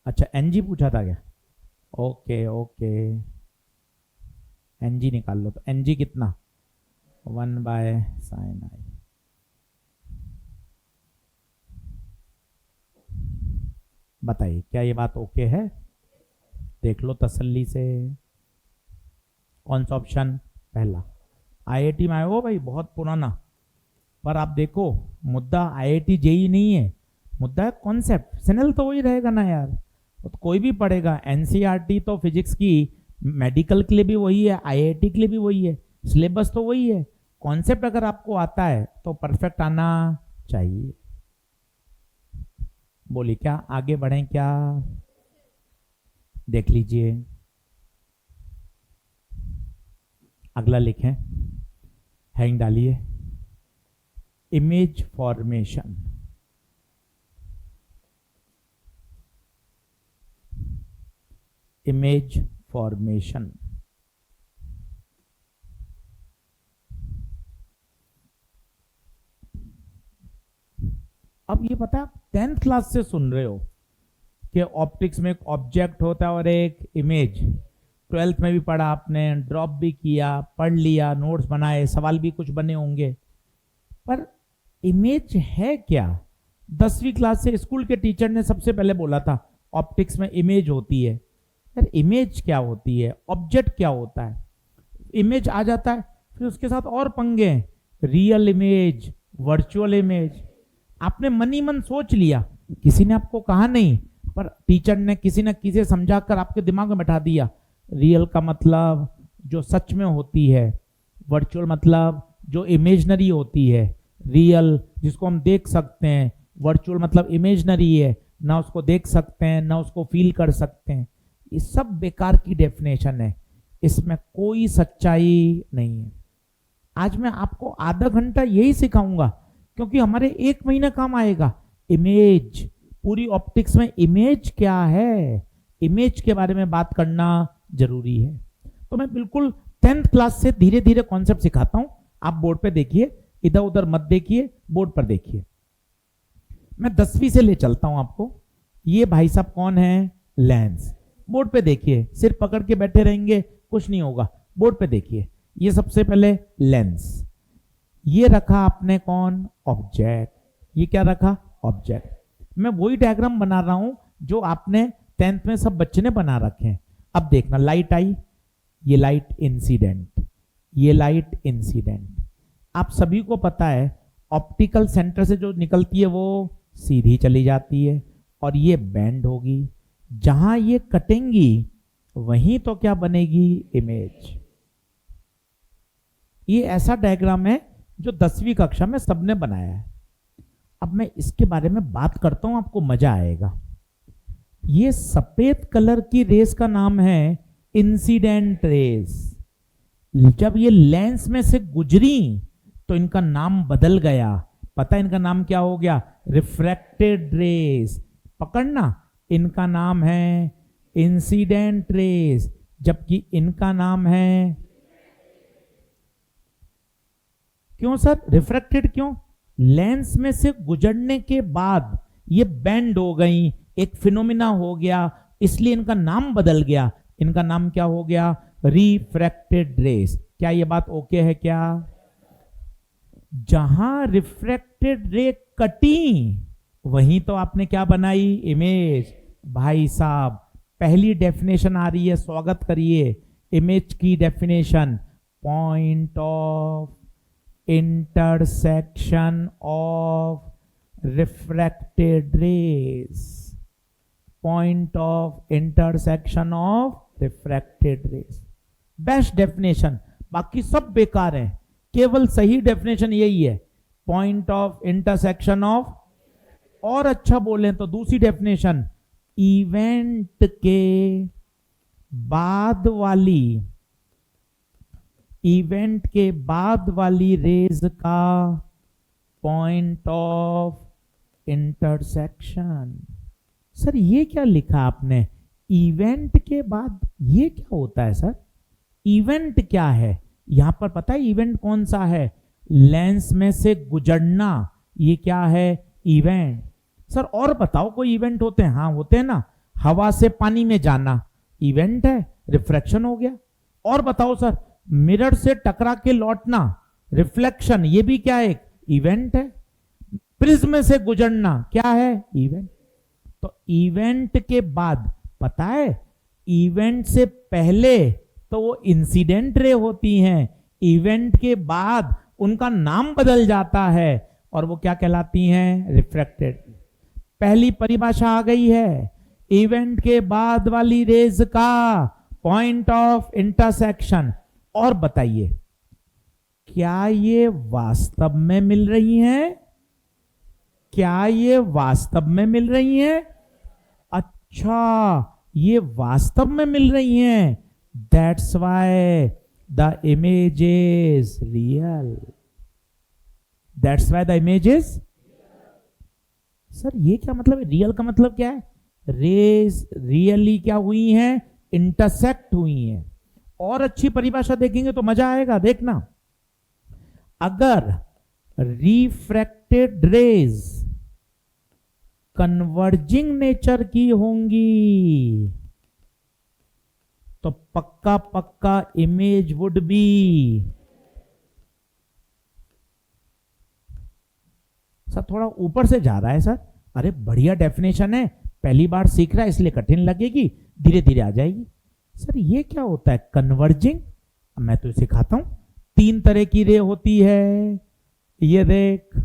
अच्छा ng पूछा था क्या? ओके ओके, ng निकाल लो। तो ng कितना? 1/sin i। बताइए क्या ये बात ओके है? देख लो तसल्ली से। कौन सा ऑप्शन? पहला। आईआईटी में आए हो भाई, बहुत पुराना। पर आप देखो, मुद्दा आईआईटी जेई नहीं है, मुद्दा है कॉन्सेप्ट। सिनेल तो वही रहेगा ना यार, तो कोई भी पढ़ेगा। एनसीईआरटी तो फिजिक्स की मेडिकल के लिए भी वही है, आईआईटी के लिए भी वही है, सिलेबस तो वही है। कॉन्सेप्ट अगर आपको आता है तो परफेक्ट आना चाहिए। बोलिए क्या आगे बढ़ें क्या? देख लीजिए, अगला लिखें, हैंग डालिए। Image formation. Image formation. अब ये पता है, 10th क्लास से सुन रहे हो कि ऑप्टिक्स में एक ऑब्जेक्ट होता है और एक इमेज। 12th में भी पढ़ा आपने, ड्रॉप भी किया, पढ़ लिया, नोट्स बनाए, सवाल भी कुछ बने होंगे। पर इमेज है क्या? 10वीं क्लास से स्कूल के टीचर ने सबसे पहले बोला था ऑप्टिक्स में इमेज होती है। यार इमेज क्या होती है? ऑब्जेक्ट क्या होता है? इमेज आ जाता है, फिर उसके साथ और पंगे, रियल इमेज, वर्चुअल इमेज। आपने मन ही मन सोच लिया, किसी ने आपको कहा नहीं, पर टीचर ने किसी न किसी समझाकर आपके दिमाग में बैठा दिया। रियल का मतलब जो सच में होती है, वर्चुअल मतलब जो इमेजनरी होती है, रियल जिसको हम देख सकते हैं, वर्चुअल मतलब इमेजनरी है, ना उसको देख सकते हैं ना उसको फील कर सकते हैं। ये सब बेकार की डेफिनेशन है, इसमें कोई सच्चाई नहीं है। आज मैं आपको आधा घंटा यही सिखाऊंगा, क्योंकि हमारे 1 महीना काम आएगा। इमेज, पूरी ऑप्टिक्स में इमेज क्या है, इमेज के बारे में बात करना जरूरी है। तो मैं बिल्कुल 10th क्लास से धीरे धीरे कॉन्सेप्ट सिखाता हूं। आप बोर्ड पे देखिए, इधर उधर मत देखिए, बोर्ड पर देखिए। मैं 10वीं से ले चलता हूं आपको। ये भाई साहब कौन है? लेंस। बोर्ड पे देखिए, सिर पकड़ के बैठे रहेंगे कुछ नहीं होगा। बोर्ड पे देखिए, ये सबसे पहले लेंस। ये रखा आपने कौन? ऑब्जेक्ट। ये क्या रखा? ऑब्जेक्ट। मैं वही डायग्राम बना रहा हूं जो आपने 10th में सब बच्चे ने बना रखे हैं। अब देखना, लाइट आई, ये लाइट इंसिडेंट, ये लाइट इंसिडेंट। आप सभी को पता है ऑप्टिकल सेंटर से जो निकलती है वो सीधी चली जाती है और ये बेंड होगी। जहां ये कटेंगी वहीं तो क्या बनेगी? इमेज। ये ऐसा डायग्राम है जो 10वीं कक्षा में सबने बनाया है। अब मैं इसके बारे में बात करता हूं, आपको मजा आएगा। ये सफेद कलर की रेस का नाम है इंसिडेंट रेस। जब ये लेंस में से गुजरी तो इनका नाम बदल गया। पता है इनका नाम क्या हो गया? Refracted rays. पकड़ना, इनका नाम है इंसिडेंट रेस, जबकि इनका नाम है, क्यों सर रिफ्रैक्टेड क्यों? लेंस में से गुजरने के बाद ये बेंड हो गई, एक फिनोमिना हो गया, इसलिए इनका नाम बदल गया। इनका नाम क्या हो गया? Refracted rays. क्या ये बात ओके है क्या? जहां रिफ्रैक्टेड रे कटी वहीं तो आपने क्या बनाई? इमेज। भाई साहब पहली डेफिनेशन आ रही है, स्वागत करिए। इमेज की definition, point of intersection of refracted rays. Point of intersection of refracted rays, best definition. बाकी सब बेकार है, केवल सही डेफिनेशन यही है, पॉइंट ऑफ इंटरसेक्शन ऑफ। और अच्छा बोले तो दूसरी डेफिनेशन, इवेंट के बाद वाली, इवेंट के बाद वाली रेज का पॉइंट ऑफ इंटरसेक्शन। सर ये क्या लिखा आपने? इवेंट के बाद ये क्या होता है सर? इवेंट क्या है यहां पर? पता है इवेंट कौन सा है? लेंस में से गुजरना, ये क्या है? इवेंट। सर और बताओ कोई इवेंट होते हैं? हाँ होते हैं ना, हवा से पानी में जाना इवेंट है, रिफ्रैक्शन हो गया। और बताओ सर, मिरर से टकरा के लौटना रिफ्लेक्शन, ये भी क्या है? एक इवेंट है। प्रिज्म से गुजरना क्या है? इवेंट। तो इवेंट के बाद पता है, इवेंट से पहले तो वो इंसिडेंट रे होती हैं, इवेंट के बाद उनका नाम बदल जाता है और वो क्या कहलाती हैं? रिफ्रैक्टेड। पहली परिभाषा आ गई है, इवेंट के बाद वाली रेज का पॉइंट ऑफ इंटरसेक्शन। और बताइए, क्या ये वास्तव में मिल रही हैं? क्या ये वास्तव में मिल रही हैं? अच्छा, ये वास्तव में मिल रही हैं। That's why the image is real. That's why the image is. Sir ये क्या मतलब है? रियल का मतलब क्या है? रेज रियली क्या हुई हैं? इंटरसेक्ट हुई हैं। और अच्छी परिभाषा देखेंगे तो मजा आएगा, देखना। अगर रिफ्रैक्टेड रेज कन्वर्जिंग नेचर की होंगी तो पक्का पक्का इमेज वुड बी। सर थोड़ा ऊपर से जा रहा है सर। अरे बढ़िया डेफिनेशन है, पहली बार सीख रहा है इसलिए कठिन लगेगी, धीरे धीरे आ जाएगी। सर ये क्या होता है कन्वर्जिंग? मैं तो सिखाता हूं। 3 तरह की रे होती है, ये देख,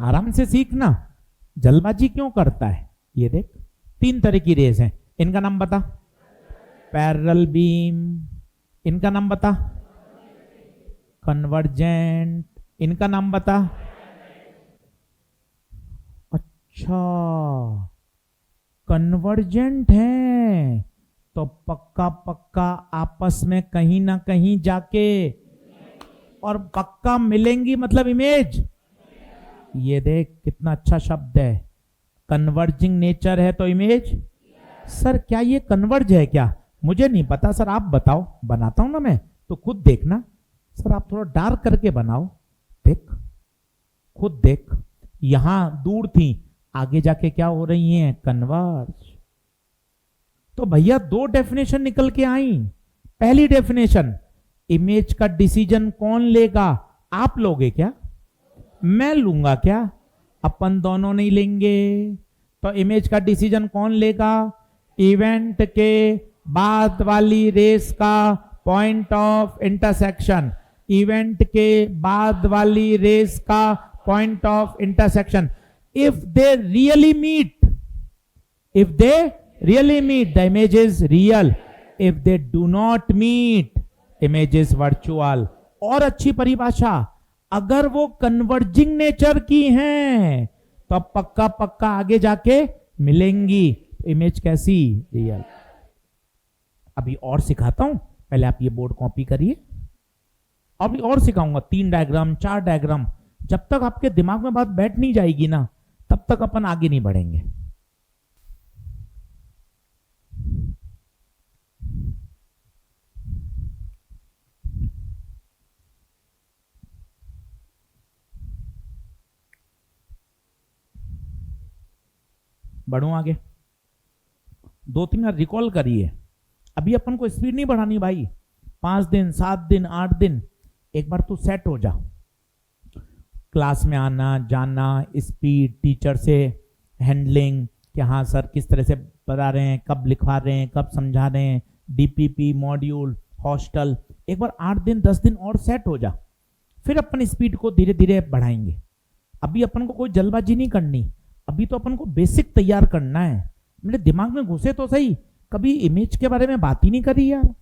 आराम से सीखना, जल्दबाजी क्यों करता है? ये देख 3 तरह की रेज हैं। इनका नाम बता। Parallel beam. इनका नाम बता। कन्वर्जेंट। इनका नाम बता। अच्छा, कन्वर्जेंट है तो पक्का पक्का आपस में कहीं ना कहीं जाके और पक्का मिलेंगी, मतलब इमेज। ये देख कितना अच्छा शब्द है, कन्वर्जिंग नेचर है तो इमेज। सर क्या ये कन्वर्ज है क्या? मुझे नहीं पता सर, आप बताओ। बनाता हूं ना मैं, तो खुद देखना। सर आप थोड़ा डार्क करके बनाओ, देख, खुद देख। यहां दूर थी, आगे जाके क्या हो रही हैं? कन्वर्ज। तो भैया 2 डेफिनेशन निकल के आई। पहली डेफिनेशन, इमेज का डिसीजन कौन लेगा? आप लोगे क्या? मैं लूंगा क्या? अपन दोनों नहीं लेंगे। तो इमेज का डिसीजन कौन लेगा? इवेंट के बाद वाली रेस का पॉइंट ऑफ इंटरसेक्शन। इवेंट के बाद वाली रेस का point of intersection. If they really meet, if they really meet, the image is real. If they do not meet, image is virtual. और अच्छी परिभाषा, अगर वो कन्वर्जिंग नेचर की हैं तो अब पक्का पक्का आगे जाके मिलेंगी, इमेज कैसी? रियल। अभी और सिखाता हूं, पहले आप ये बोर्ड कॉपी करिए। अभी और सिखाऊंगा 3 डायग्राम 4 डायग्राम। जब तक आपके दिमाग में बात बैठ नहीं जाएगी ना, तब तक अपन आगे नहीं बढ़ेंगे। बढ़ूं आगे। 2-3 बार रिकॉल करिए। अभी अपन को स्पीड नहीं बढ़ानी भाई। 5 दिन 7 दिन 8 दिन, एक बार तू सेट हो जा। क्लास में आना जाना, स्पीड, टीचर से हैंडलिंग, कि हाँ सर किस तरह से बता रहे हैं, कब लिखवा रहे हैं, कब समझा रहे हैं, डीपीपी, मॉड्यूल, हॉस्टल। एक बार 8 दिन 10 दिन और सेट हो जा, फिर अपन स्पीड को धीरे धीरे बढ़ाएंगे। अभी अपन को कोई जल्दबाजी नहीं करनी, अभी तो अपन को बेसिक तैयार करना है। मेरे दिमाग में घुसे तो सही, कभी इमेज के बारे में बात ही नहीं करी यार।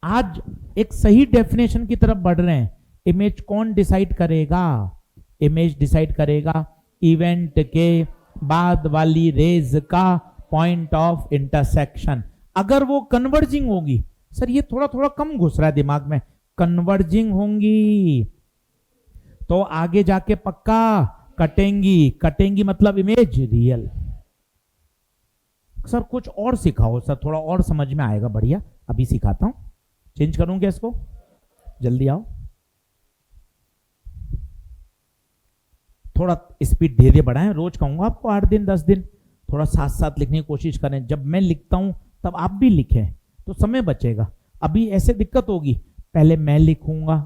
आज एक सही डेफिनेशन की तरफ बढ़ रहे हैं। इमेज कौन डिसाइड करेगा? इमेज डिसाइड करेगा इवेंट के बाद वाली रेज का पॉइंट ऑफ इंटरसेक्शन। अगर वो कन्वर्जिंग होगी, सर ये थोड़ा थोड़ा कम घुस रहा है दिमाग में, कन्वर्जिंग होंगी तो आगे जाके पक्का कटेंगी। कटेंगी मतलब इमेज रियल। सर कुछ और सिखाओ सर, थोड़ा और समझ में आएगा। बढ़िया, अभी सिखाता हूं। चेंज करूं क्या इसको? जल्दी आओ। थोड़ा स्पीड धीरे बढ़ाएं, रोज कहूंगा आपको 8 दिन 10 दिन थोड़ा साथ साथ लिखने की कोशिश करें। जब मैं लिखता हूं तब आप भी लिखें तो समय बचेगा। अभी ऐसे दिक्कत होगी, पहले मैं लिखूंगा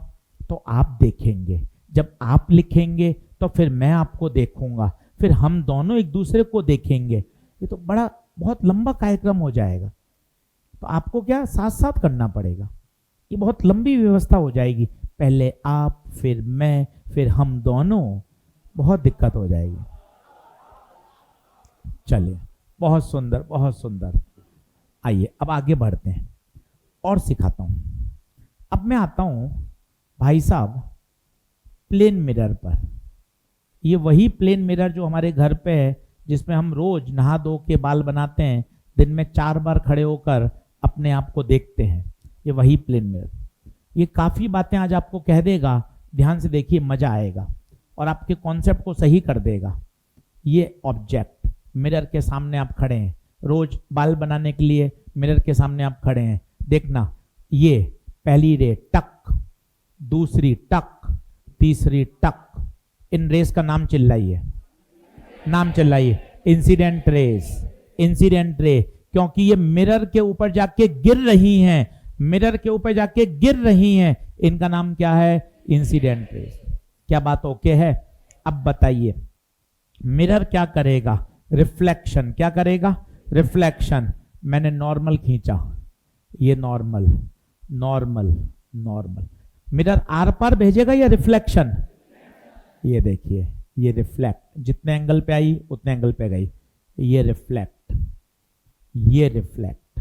तो आप देखेंगे, जब आप लिखेंगे तो फिर मैं आपको देखूंगा, फिर हम दोनों एक दूसरे को देखेंगे। ये तो बड़ा बहुत लंबा कार्यक्रम हो जाएगा। तो आपको क्या साथ साथ करना पड़ेगा, ये बहुत लंबी व्यवस्था हो जाएगी। पहले आप, फिर मैं, फिर हम दोनों, बहुत दिक्कत हो जाएगी। चलिए, बहुत सुंदर बहुत सुंदर। आइए अब आगे बढ़ते हैं और सिखाता हूं। अब मैं आता हूं भाई साहब प्लेन मिरर पर। ये वही प्लेन मिरर जो हमारे घर पे है, जिसमें हम रोज नहा धो के बाल बनाते हैं, दिन में 4 बार खड़े होकर अपने आप को देखते हैं। ये वही प्लेन मिरर, ये काफी बातें आज आपको कह देगा। ध्यान से देखिए, मजा आएगा और आपके कॉन्सेप्ट को सही कर देगा। ये ऑब्जेक्ट मिरर के सामने आप खड़े हैं, रोज बाल बनाने के लिए मिरर के सामने आप खड़े हैं। देखना, ये पहली रे टक, दूसरी टक, तीसरी टक। इन रेस का नाम चिल्लाइए, नाम चिल्लाइए। इंसिडेंट रेस, इंसिडेंट रे, क्योंकि ये मिरर के ऊपर जाके गिर रही हैं, मिरर के ऊपर जाके गिर रही हैं। इनका नाम क्या है? Incident rays. क्या बात ओके है? अब बताइए, मिरर क्या करेगा? रिफ्लेक्शन। क्या करेगा? रिफ्लेक्शन। मैंने नॉर्मल खींचा, ये normal, normal, normal. Mirror or पार भेजेगा या रिफ्लेक्शन? ये देखिए, ये रिफ्लेक्ट, जितने एंगल पे आई उतने एंगल पे गई। ये रिफ्लेक्ट, ये रिफ्लेक्ट।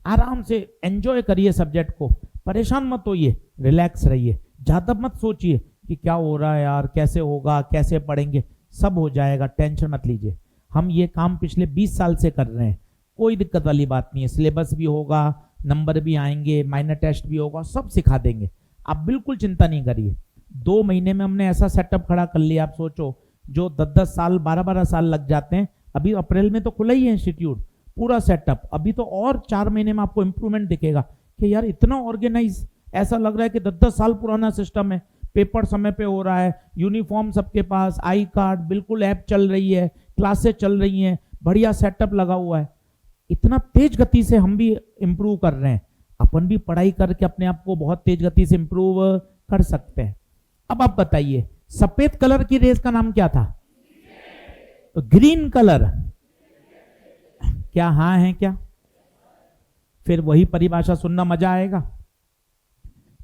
आराम से एंजॉय करिए सब्जेक्ट को, परेशान मत होइए, रिलैक्स रहिए, ज्यादा मत सोचिए कि क्या हो रहा है यार, कैसे होगा, कैसे पढ़ेंगे। सब हो जाएगा, टेंशन मत लीजिए। हम ये काम पिछले 20 साल से कर रहे हैं, कोई दिक्कत वाली बात नहीं है। सिलेबस भी होगा, नंबर भी आएंगे, माइनर टेस्ट भी होगा, सब सिखा देंगे। आप बिल्कुल चिंता नहीं करिए। 2 महीने में हमने ऐसा सेटअप खड़ा कर लिया, आप सोचो, जो 10-10 साल 12-12 साल लग जाते हैं। अभी अप्रैल में तो खुला ही है इंस्टीट्यूट, पूरा सेटअप। अभी तो और 4 महीने में आपको इंप्रूवमेंट दिखेगा कि यार इतना ऑर्गेनाइज, ऐसा लग रहा है कि 10-10 साल पुराना सिस्टम है। पेपर समय पे हो रहा है, यूनिफॉर्म सबके पास, आई कार्ड, बिल्कुल ऐप चल रही है, क्लासेस चल रही हैं, बढ़िया सेटअप लगा हुआ है। इतना तेज गति से हम भी इम्प्रूव कर रहे हैं। अपन भी पढ़ाई करके अपने आप को बहुत तेज गति से इम्प्रूव कर सकते हैं। अब आप बताइए, सफेद कलर की रेस का नाम क्या था? तो ग्रीन कलर। क्या हाँ है क्या? फिर वही परिभाषा सुनना, मजा आएगा।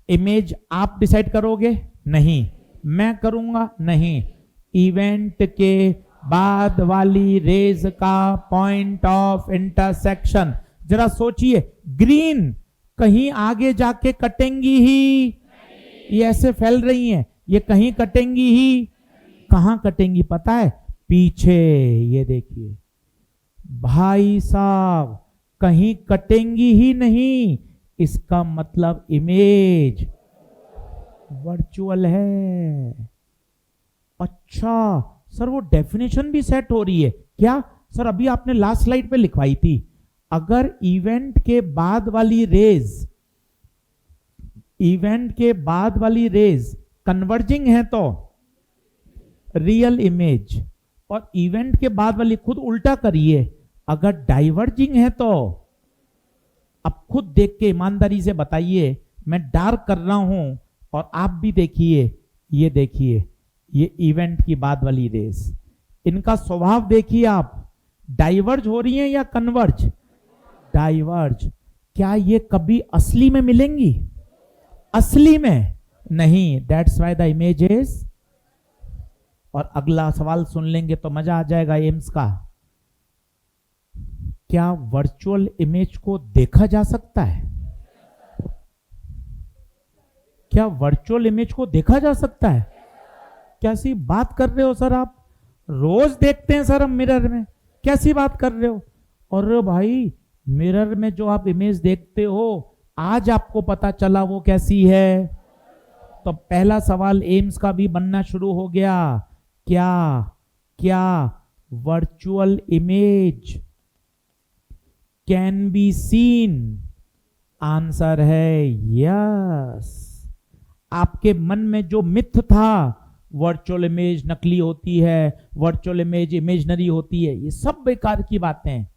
इमेज आप डिसाइड करोगे? नहीं। मैं करूंगा? नहीं। इवेंट के बाद वाली रेज का पॉइंट ऑफ इंटरसेक्शन। जरा सोचिए, ग्रीन कहीं आगे जाके कटेंगी ही, ये ऐसे फैल रही हैं, ये कहीं कटेंगी ही। कहां कटेंगी पता है? पीछे। ये देखिए भाई साहब, कहीं कटेंगी ही नहीं। इसका मतलब इमेज वर्चुअल है। अच्छा सर, वो डेफिनेशन भी सेट हो रही है क्या? सर अभी आपने लास्ट स्लाइड पे लिखवाई थी, अगर इवेंट के बाद वाली रेज, इवेंट के बाद वाली रेज कन्वर्जिंग है तो रियल इमेज, और इवेंट के बाद वाली, खुद उल्टा करिए, अगर डाइवर्जिंग है तो। अब खुद देख के ईमानदारी से बताइए, मैं डार्क कर रहा हूं और आप भी देखिए, ये देखिए, ये इवेंट की बाद वाली रेस, इनका स्वभाव देखिए आप, डाइवर्ज हो रही है या कन्वर्ज? डाइवर्ज। क्या ये कभी असली में मिलेंगी? असली में नहीं। That's why the image is. और अगला सवाल सुन लेंगे तो मजा आ जाएगा एम्स का। क्या वर्चुअल इमेज को देखा जा सकता है? क्या वर्चुअल इमेज को देखा जा सकता है? कैसी बात कर रहे हो सर आप? रोज देखते हैं सर हम मिरर में, कैसी बात कर रहे हो? और भाई, मिरर में जो आप इमेज देखते हो, आज आपको पता चला वो कैसी है। तो पहला सवाल एम्स का भी बनना शुरू हो गया। क्या क्या virtual image can be seen? Answer है यस। आपके मन में जो मिथ था वर्चुअल इमेज नकली होती है, वर्चुअल इमेज इमेजनरी होती है, ये सब बेकार की बातें हैं।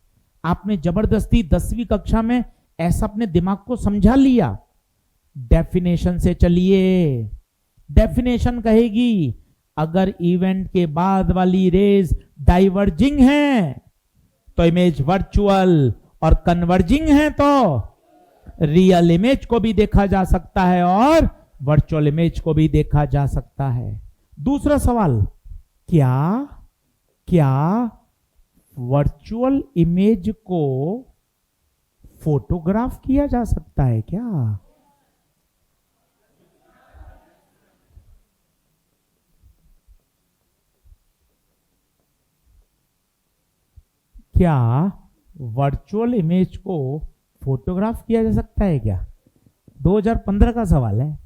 आपने जबरदस्ती 10वीं कक्षा में ऐसा अपने दिमाग को समझा लिया। डेफिनेशन से चलिए। डेफिनेशन कहेगी अगर इवेंट के बाद वाली रेज डाइवर्जिंग है तो इमेज वर्चुअल, और कन्वर्जिंग है तो रियल इमेज को भी देखा जा सकता है और वर्चुअल इमेज को भी देखा जा सकता है। दूसरा सवाल, क्या क्या वर्चुअल इमेज को फोटोग्राफ किया जा सकता है? क्या वर्चुअल इमेज को फोटोग्राफ किया जा सकता है क्या? 2015 का सवाल है।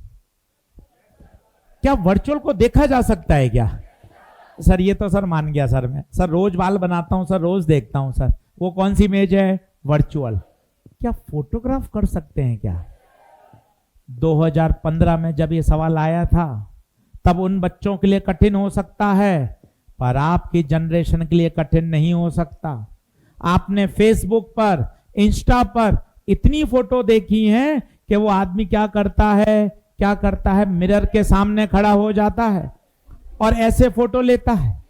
क्या वर्चुअल को देखा जा सकता है क्या? सर ये तो सर मान गया सर, मैं सर रोज बाल बनाता हूं सर, रोज देखता हूं सर। वो कौन सी इमेज है? वर्चुअल। क्या फोटोग्राफ कर सकते हैं क्या? 2015 में जब ये सवाल आया था तब उन बच्चों के लिए कठिन हो सकता है, पर आपकी जनरेशन के लिए कठिन नहीं हो सकता। आपने फेसबुक पर, इंस्टा पर इतनी फोटो देखी हैं कि वो आदमी क्या करता है, मिरर के सामने खड़ा हो जाता है और ऐसे फोटो लेता है।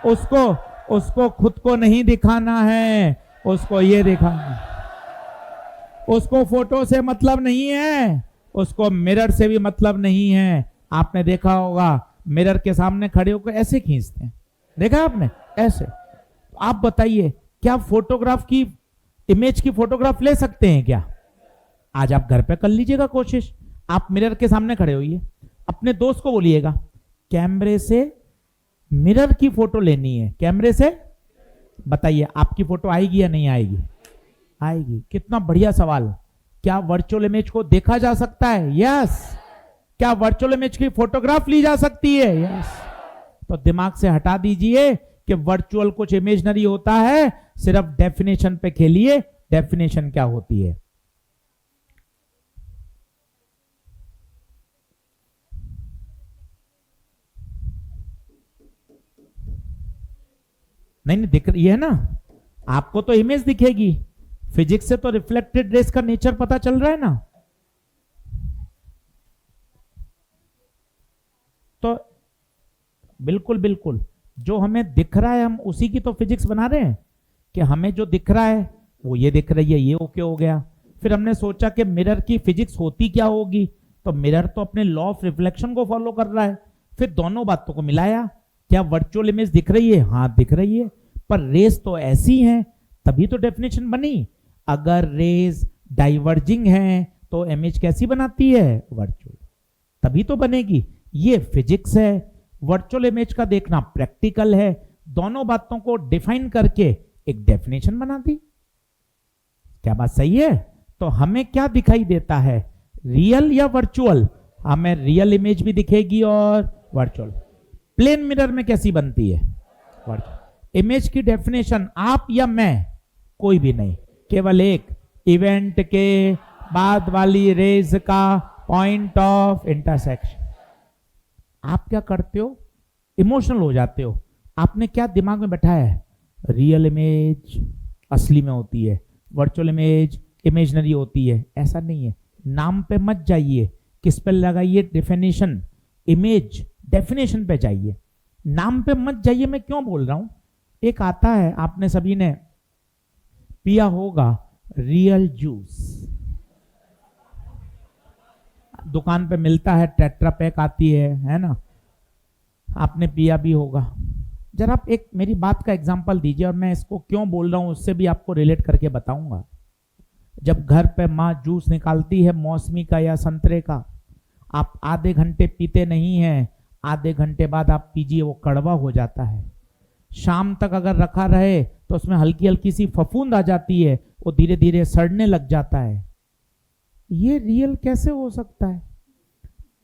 उसको खुद को नहीं दिखाना है, उसको ये दिखाना है। उसको फोटो से मतलब नहीं है, उसको मिरर से भी मतलब नहीं है। आपने देखा होगा मिरर के सामने खड़े होकर ऐसे खींचते हैं, देखा आपने ऐसे। आप बताइए क्या फोटोग्राफ की इमेज की फोटोग्राफ ले सकते हैं क्या? आज आप घर पे कर लीजिएगा कोशिश। आप मिरर के सामने खड़े होइए, अपने दोस्त को बोलिएगा कैमरे से मिरर की फोटो लेनी है, कैमरे से। बताइए आपकी फोटो आएगी या नहीं आएगी? आएगी। कितना बढ़िया सवाल। क्या वर्चुअल इमेज को देखा जा सकता है? यस। क्या वर्चुअल इमेज की फोटोग्राफ ली जा सकती है? यस। तो दिमाग से हटा दीजिए कि वर्चुअल कुछ इमेजनरी होता है, सिर्फ डेफिनेशन पे खेलिए। डेफिनेशन क्या होती है? नहीं दिख रही है ना आपको, तो इमेज दिखेगी। फिजिक्स से तो रिफ्लेक्टेड रेस का नेचर पता चल रहा है ना। तो बिल्कुल बिल्कुल जो हमें दिख रहा है हम उसी की तो फिजिक्स बना रहे हैं कि हमें जो दिख रहा है वो ये दिख रही है, ये ओके हो गया। फिर हमने सोचा कि मिरर की फिजिक्स होती क्या होगी, तो मिरर तो अपने लॉ ऑफ रिफ्लेक्शन को फॉलो कर रहा है। फिर दोनों बातों को मिलाया। क्या वर्चुअल इमेज दिख रही है? हाँ दिख रही है, पर रेस तो ऐसी हैं, तभी तो डेफिनेशन बनी। अगर रेस डाइवर्जिंग है तो इमेज कैसी बनाती है? वर्चुअल, तभी तो बनेगी। ये फिजिक्स है। वर्चुअल इमेज का देखना प्रैक्टिकल है। दोनों बातों को डिफाइन करके एक डेफिनेशन बना दी। क्या बात सही है? तो हमें क्या दिखाई देता है, रियल या वर्चुअल? हमें रियल इमेज भी दिखेगी और वर्चुअल। प्लेन मिरर में कैसी बनती है? वर्चुअल। इमेज की डेफिनेशन आप या मैं, कोई भी नहीं, केवल एक इवेंट के बाद वाली रेज का पॉइंट ऑफ इंटरसेक्शन। आप क्या करते हो? इमोशनल हो जाते हो। आपने क्या दिमाग में बैठाया है? रियल इमेज असली में होती है, वर्चुअल इमेज इमेजनरी होती है। ऐसा नहीं है। नाम पे मत जाइए, किस पे लगाइए डेफिनेशन। इमेज डेफिनेशन पे जाइए, नाम पे मत जाइए। मैं क्यों बोल रहा हूं, एक आता है, आपने सभी ने पिया होगा, रियल जूस। दुकान पे मिलता है, टेट्रा पैक आती है ना, आपने पिया भी होगा। जरा आप एक मेरी बात का एग्जांपल दीजिए, और मैं इसको क्यों बोल रहा हूं उससे भी आपको रिलेट करके बताऊंगा। जब घर पे माँ जूस निकालती है मौसमी का या संतरे का, आप आधे घंटे पीते नहीं हैं, आधे घंटे बाद आप पीजिए, वो कड़वा हो जाता है। शाम तक अगर रखा रहे तो उसमें हल्की हल्की सी फफूंद आ जाती है, वो धीरे धीरे सड़ने लग जाता है। ये रियल कैसे हो सकता है?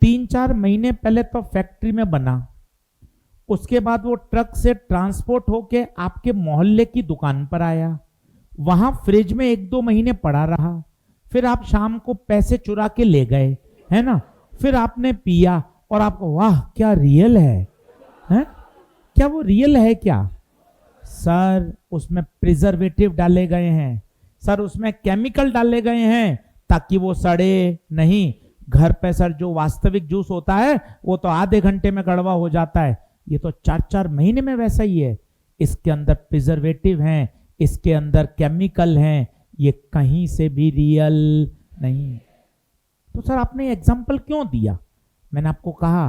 3-4 महीने पहले तो फैक्ट्री में बना, उसके बाद वो ट्रक से ट्रांसपोर्ट होके आपके मोहल्ले की दुकान पर आया, वहां फ्रिज में 1-2 महीने पड़ा रहा, फिर आप शाम को पैसे चुरा के ले गए, है ना, फिर आपने पिया और आपको वाह क्या रियल है? क्या वो रियल है क्या? सर उसमें प्रिजर्वेटिव डाले गए हैं, सर उसमें केमिकल डाले गए हैं ताकि वो सड़े नहीं। घर पे सर जो वास्तविक जूस होता है वो तो आधे घंटे में कड़वा हो जाता है, ये तो 4-4 महीने में वैसा ही है। इसके अंदर प्रिजर्वेटिव हैं, इसके अंदर केमिकल हैं, ये कहीं से भी रियल नहीं। तो सर आपने एग्जाम्पल क्यों दिया? मैंने आपको कहा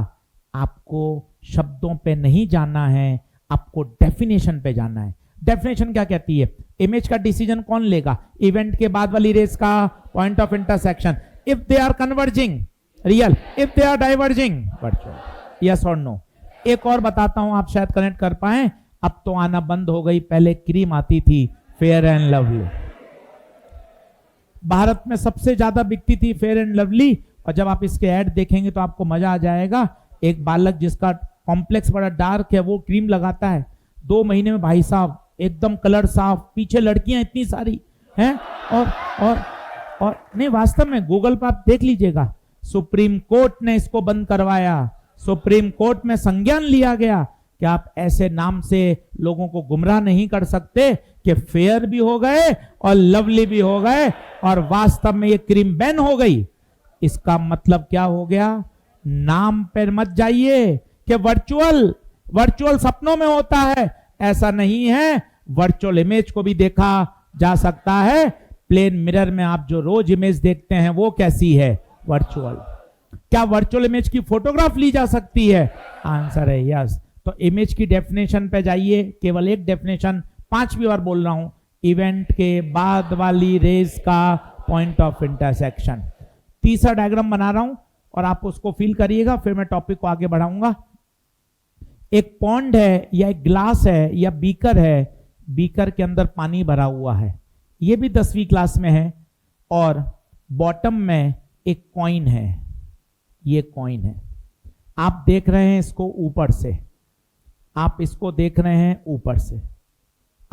आपको शब्दों पे नहीं जाना है, आपको डेफिनेशन पे जाना है। डेफिनेशन क्या कहती है? इमेज का डिसीजन कौन लेगा? इवेंट के बाद वाली रेस का point of intersection. If they are converging real, if they are diverging virtual. Yes और नो। एक और बताता हूं, आप शायद कनेक्ट कर पाए। अब तो आना बंद हो गई, पहले क्रीम आती थी फेयर एंड लवली। भारत में सबसे ज्यादा बिकती थी फेयर एंड लवली, और जब आप इसके ऐड देखेंगे तो आपको मजा आ जाएगा। एक बालक जिसका कॉम्प्लेक्स बड़ा डार्क है वो क्रीम लगाता है, 2 महीने में भाई साहब एकदम कलर साफ, पीछे लड़कियां इतनी सारी हैं। और नहीं, वास्तव में गूगल पर आप देख लीजिएगा, सुप्रीम कोर्ट ने इसको बंद करवाया। सुप्रीम कोर्ट में संज्ञान लिया गया कि आप ऐसे नाम से लोगों को गुमराह नहीं कर सकते कि फेयर भी हो गए और लवली भी हो गए, और वास्तव में ये क्रीम बैन हो गई। इसका मतलब क्या हो गया? नाम पर मत जाइए कि वर्चुअल सपनों में होता है, ऐसा नहीं है। वर्चुअल इमेज को भी देखा जा सकता है। प्लेन मिरर में आप जो रोज इमेज देखते हैं वो कैसी है? वर्चुअल। क्या वर्चुअल इमेज की फोटोग्राफ ली जा सकती है? आंसर है यस। तो इमेज की डेफिनेशन पे जाइए, केवल एक डेफिनेशन 5वीं बार बोल रहा हूं, इवेंट के बाद वाली रेस का पॉइंट ऑफ इंटरसेक्शन। तीसरा डायग्राम बना रहा हूं और आप उसको फील करिएगा, फिर मैं टॉपिक को आगे बढ़ाऊंगा। एक पॉन्ड है या एक ग्लास है या बीकर है, बीकर के अंदर पानी भरा हुआ है, ये भी 10वीं क्लास में है। और बॉटम में एक कॉइन है, ये कॉइन है। आप देख रहे हैं इसको ऊपर से, आप इसको देख रहे हैं ऊपर से।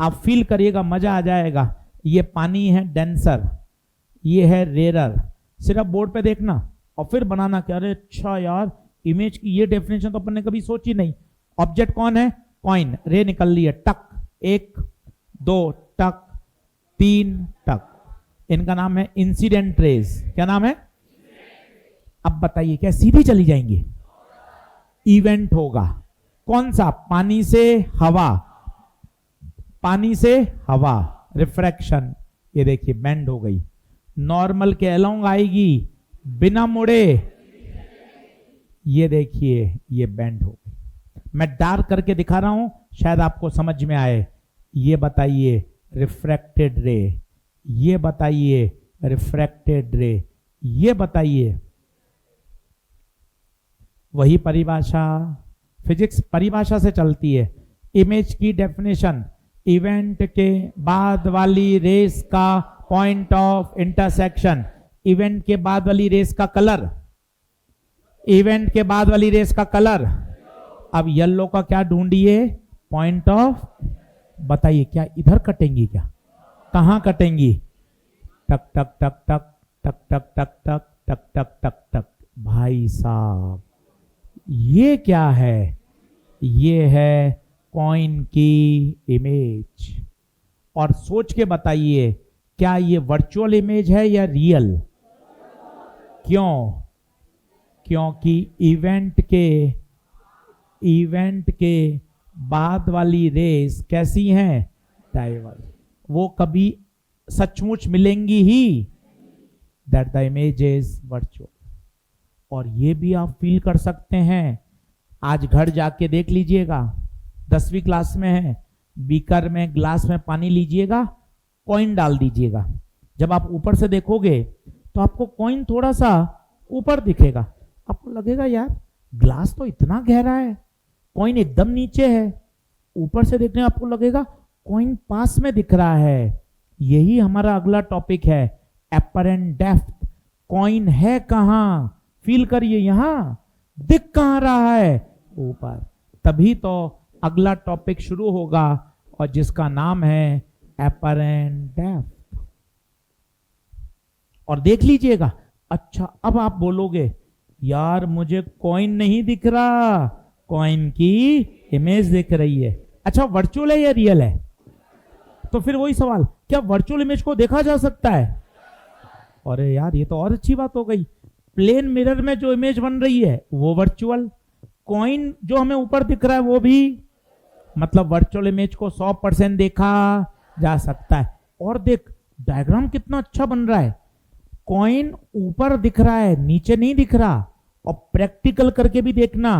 आप फील करिएगा, मजा आ जाएगा। ये पानी है डेंसर, ये है रेरर। सिर्फ बोर्ड पे देखना और फिर बनाना कि अरे अच्छा यार, इमेज की ये डेफिनेशन तो अपन ने कभी सोची नहीं। ऑब्जेक्ट कौन है? कॉइन। रे निकल रही है, टक 1 2 टक 3 टक। इनका नाम है इंसिडेंट रेज। क्या नाम है? अब बताइए क्या सीधी चली जाएंगी? इवेंट होगा कौन सा? पानी से हवा, पानी से हवा, रिफ्रैक्शन। ये देखिए बेंड हो गई। नॉर्मल के अलोंग आएगी बिना मुड़े, ये देखिए ये बेंड हो गई। मैं डार्क करके दिखा रहा हूं, शायद आपको समझ में आए। ये बताइए रिफ्रैक्टेड रे, ये बताइए रिफ्रैक्टेड रे, ये बताइए। वही परिभाषा, फिजिक्स परिभाषा से चलती है। इमेज की डेफिनेशन, इवेंट के बाद वाली रेस का पॉइंट ऑफ इंटरसेक्शन। इवेंट के बाद वाली रेस का कलर, इवेंट के बाद वाली रेस का कलर। अब येलो का क्या ढूंढिए? Point of. बताइए क्या इधर कटेंगी? क्या कहां कटेंगी? टक टक टक टक टक टक टक टक टक टक टक टक। भाई साहब ये क्या है? ये है कॉइन की इमेज। और सोच के बताइए क्या ये वर्चुअल इमेज है या रियल? क्यों? क्योंकि इवेंट के बाद वाली रेस कैसी हैं? डाइवर्ज। वो कभी सचमुच मिलेंगी ही। That the image is virtual. और ये भी आप फील कर सकते हैं, आज घर जाके देख लीजिएगा, 10वीं क्लास में है, बीकर में ग्लास में पानी लीजिएगा, कॉइन डाल दीजिएगा। जब आप ऊपर से देखोगे तो आपको कॉइन थोड़ा सा ऊपर दिखेगा, आपको लगेगा यार ग्लास तो इतना गहरा है, कॉइन एकदम नीचे है। ऊपर से देखने आपको लगेगा कॉइन पास में दिख रहा है। यही हमारा अगला टॉपिक है, एपरेंट डेप्थ। कॉइन है कहां? फील करिए, यहां दिख कहां रहा है? ऊपर। तभी तो अगला टॉपिक शुरू होगा और जिसका नाम है एपरेंट डेप्थ। और देख लीजिएगा, अच्छा अब आप बोलोगे यार मुझे कॉइन नहीं दिख रहा, कॉइन की इमेज दिख रही है। अच्छा वर्चुअल है या रियल है? तो फिर वही सवाल, क्या वर्चुअल इमेज को देखा जा सकता है? अरे यार ये तो और अच्छी बात हो गई। प्लेन मिरर में जो इमेज बन रही है वो वर्चुअल, कॉइन जो हमें ऊपर दिख रहा है वो भी, मतलब वर्चुअल इमेज को 100% देखा जा सकता है। और देख डायग्राम कितना अच्छा बन रहा है, कॉइन ऊपर दिख रहा है नीचे नहीं दिख रहा। और प्रैक्टिकल करके भी देखना,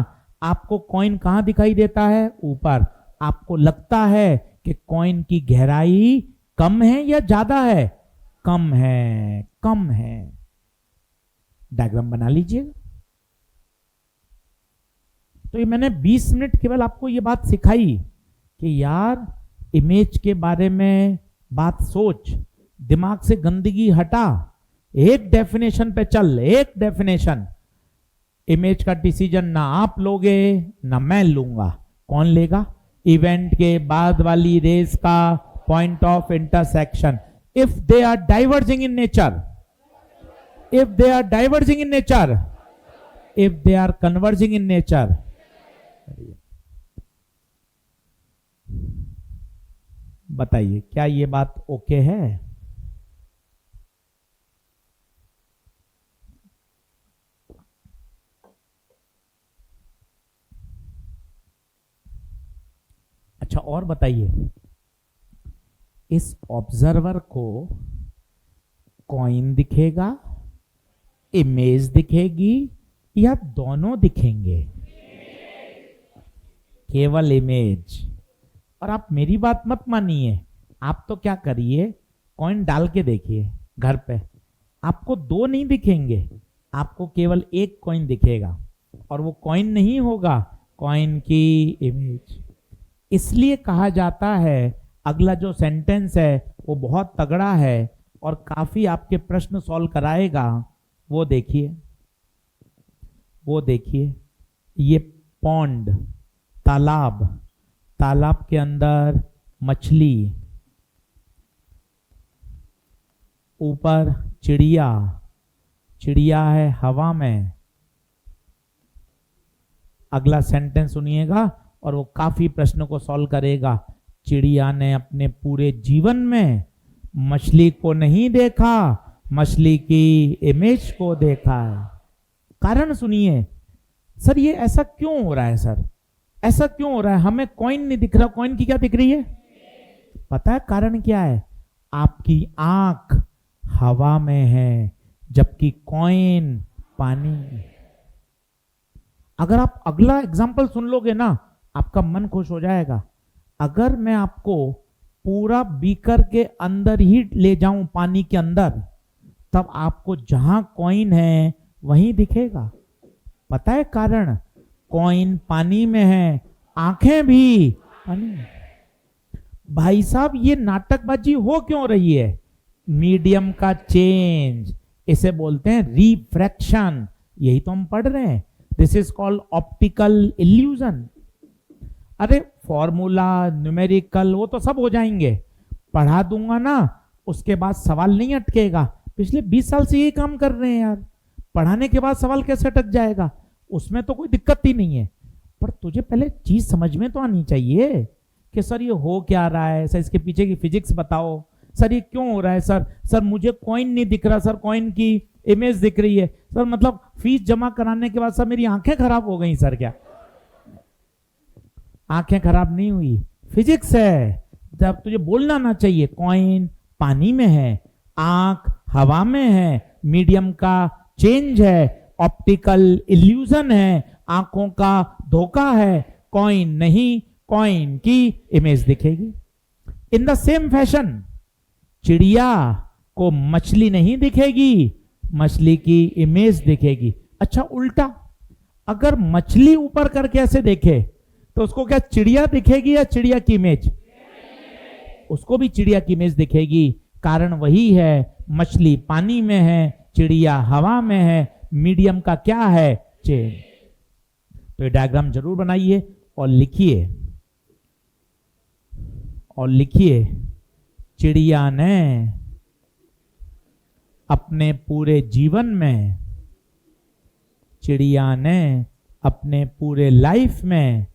आपको कॉइन कहां दिखाई देता है? ऊपर। आपको लगता है कि कॉइन की गहराई कम है या ज्यादा है? कम है, कम है। डायग्राम बना लीजिए। तो ये मैंने 20 मिनट केवल आपको ये बात सिखाई कि यार इमेज के बारे में बात सोच, दिमाग से गंदगी हटा, एक डेफिनेशन पे चल, एक डेफिनेशन। इमेज का डिसीजन ना आप लोगे ना मैं लूंगा, कौन लेगा? इवेंट के बाद वाली रेस का point of intersection. If they are diverging in nature, if they are diverging in nature, if they are converging in nature. बताइए क्या ये बात ओके है? अच्छा और बताइए, इस ऑब्जर्वर को कॉइन दिखेगा, इमेज दिखेगी या दोनों दिखेंगे? केवल इमेज। और आप मेरी बात मत मानिए, आप तो क्या करिए, कॉइन डाल के देखिए घर पे, आपको दो नहीं दिखेंगे, आपको केवल एक कॉइन दिखेगा और वो कॉइन नहीं होगा, कॉइन की इमेज। इसलिए कहा जाता है, अगला जो सेंटेंस है वो बहुत तगड़ा है और काफी आपके प्रश्न सॉल्व कराएगा। वो देखिए, वो देखिए, ये पॉन्ड, तालाब, तालाब के अंदर मछली, ऊपर चिड़िया, चिड़िया है हवा में। अगला सेंटेंस सुनिएगा और वो काफी प्रश्नों को सॉल्व करेगा। चिड़िया ने अपने पूरे जीवन में मछली को नहीं देखा, मछली की इमेज को देखा है। कारण सुनिए, सर ये ऐसा क्यों हो रहा है? सर ऐसा क्यों हो रहा है? हमें कॉइन नहीं दिख रहा, कॉइन की क्या दिख रही है? पता है कारण क्या है? आपकी आंख हवा में है जबकि कॉइन पानी में। अगर आप अगला एग्जाम्पल सुन लोगे ना, आपका मन खुश हो जाएगा। अगर मैं आपको पूरा बीकर के अंदर ही ले जाऊं, पानी के अंदर, तब आपको जहां कॉइन है वहीं दिखेगा। पता है कारण? कॉइन पानी में है, आंखें भी पानी में। भाई साहब ये नाटकबाजी हो क्यों रही है? मीडियम का चेंज, इसे बोलते हैं रिफ्रैक्शन। यही तो हम पढ़ रहे हैं। This is called optical illusion. अरे फॉर्मूला, न्यूमेरिकल वो तो सब हो जाएंगे, पढ़ा दूंगा ना, उसके बाद सवाल नहीं अटकेगा। पिछले 20 साल से यही काम कर रहे हैं यार, पढ़ाने के बाद सवाल कैसे अटक जाएगा? उसमें तो कोई दिक्कत ही नहीं है, पर तुझे पहले चीज समझ में तो आनी चाहिए कि सर ये हो क्या रहा है, सर इसके पीछे की फिजिक्स बताओ, सर ये क्यों हो रहा है, सर मुझे कॉइन नहीं दिख रहा, सर कॉइन की इमेज दिख रही है, सर मतलब फीस जमा कराने के बाद सर मेरी आंखें खराब हो गई। सर क्या आंखें खराब नहीं हुई, फिजिक्स है। जब तुझे बोलना ना चाहिए, कॉइन पानी में है, आंख हवा में है, मीडियम का चेंज है, ऑप्टिकल इल्यूजन है, आंखों का धोखा है, कॉइन नहीं, कॉइन की इमेज दिखेगी। इन द सेम फैशन चिड़िया को मछली नहीं दिखेगी, मछली की इमेज दिखेगी। अच्छा उल्टा, अगर मछली ऊपर करके ऐसे देखे तो उसको क्या चिड़िया दिखेगी या चिड़िया की इमेज? उसको भी चिड़िया की इमेज दिखेगी। कारण वही है, मछली पानी में है, चिड़िया हवा में है, मीडियम का क्या है? चेंज। तो ये डायग्राम जरूर बनाइए और लिखिए, और लिखिए, चिड़िया ने अपने पूरे जीवन में चिड़िया ने अपने पूरे लाइफ में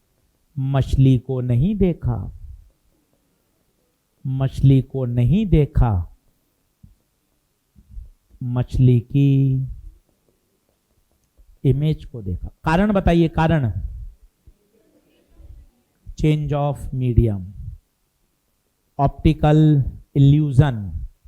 मछली को नहीं देखा, मछली को नहीं देखा, मछली की इमेज को देखा। कारण बताइए, कारण? Change of medium, optical illusion,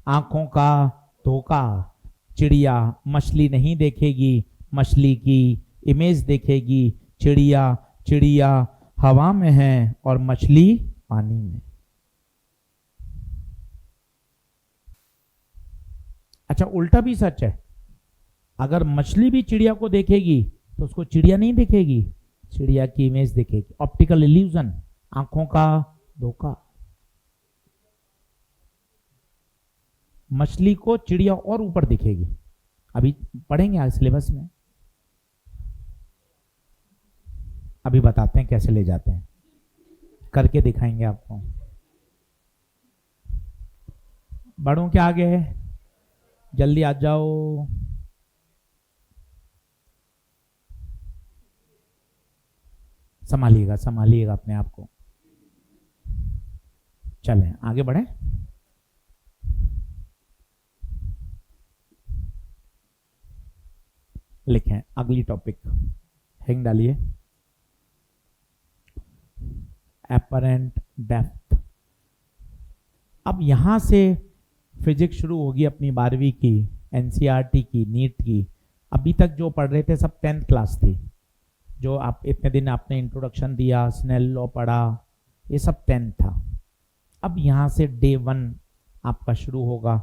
आंखों का धोखा। चिड़िया मछली नहीं देखेगी, मछली की इमेज देखेगी। चिड़िया हवा में है और मछली पानी में। अच्छा, उल्टा भी सच है। अगर मछली भी चिड़िया को देखेगी तो उसको चिड़िया नहीं देखेगी, चिड़िया की इमेज देखेगी। ऑप्टिकल इल्यूजन, आंखों का धोखा। मछली को चिड़िया और ऊपर दिखेगी। अभी पढ़ेंगे आज सिलेबस में, अभी बताते हैं कैसे ले जाते हैं, करके दिखाएंगे आपको। बढ़ूं क्या आगे? जल्दी आ जाओ। संभालिएगा, संभालिएगा अपने आप को। चलें आगे बढ़ें। लिखें अगली टॉपिक, हेडिंग डालिए, एपरेंट डेप्थ। अब यहां से फिजिक्स शुरू होगी अपनी 12वीं की, एनसीईआरटी की, नीट की। अभी तक जो पढ़ रहे थे सब 10th क्लास थी। जो आप इतने दिन आपने इंट्रोडक्शन दिया, स्नेल लॉ पढ़ा, ये सब 10th था। अब यहां से डे 1 आपका शुरू होगा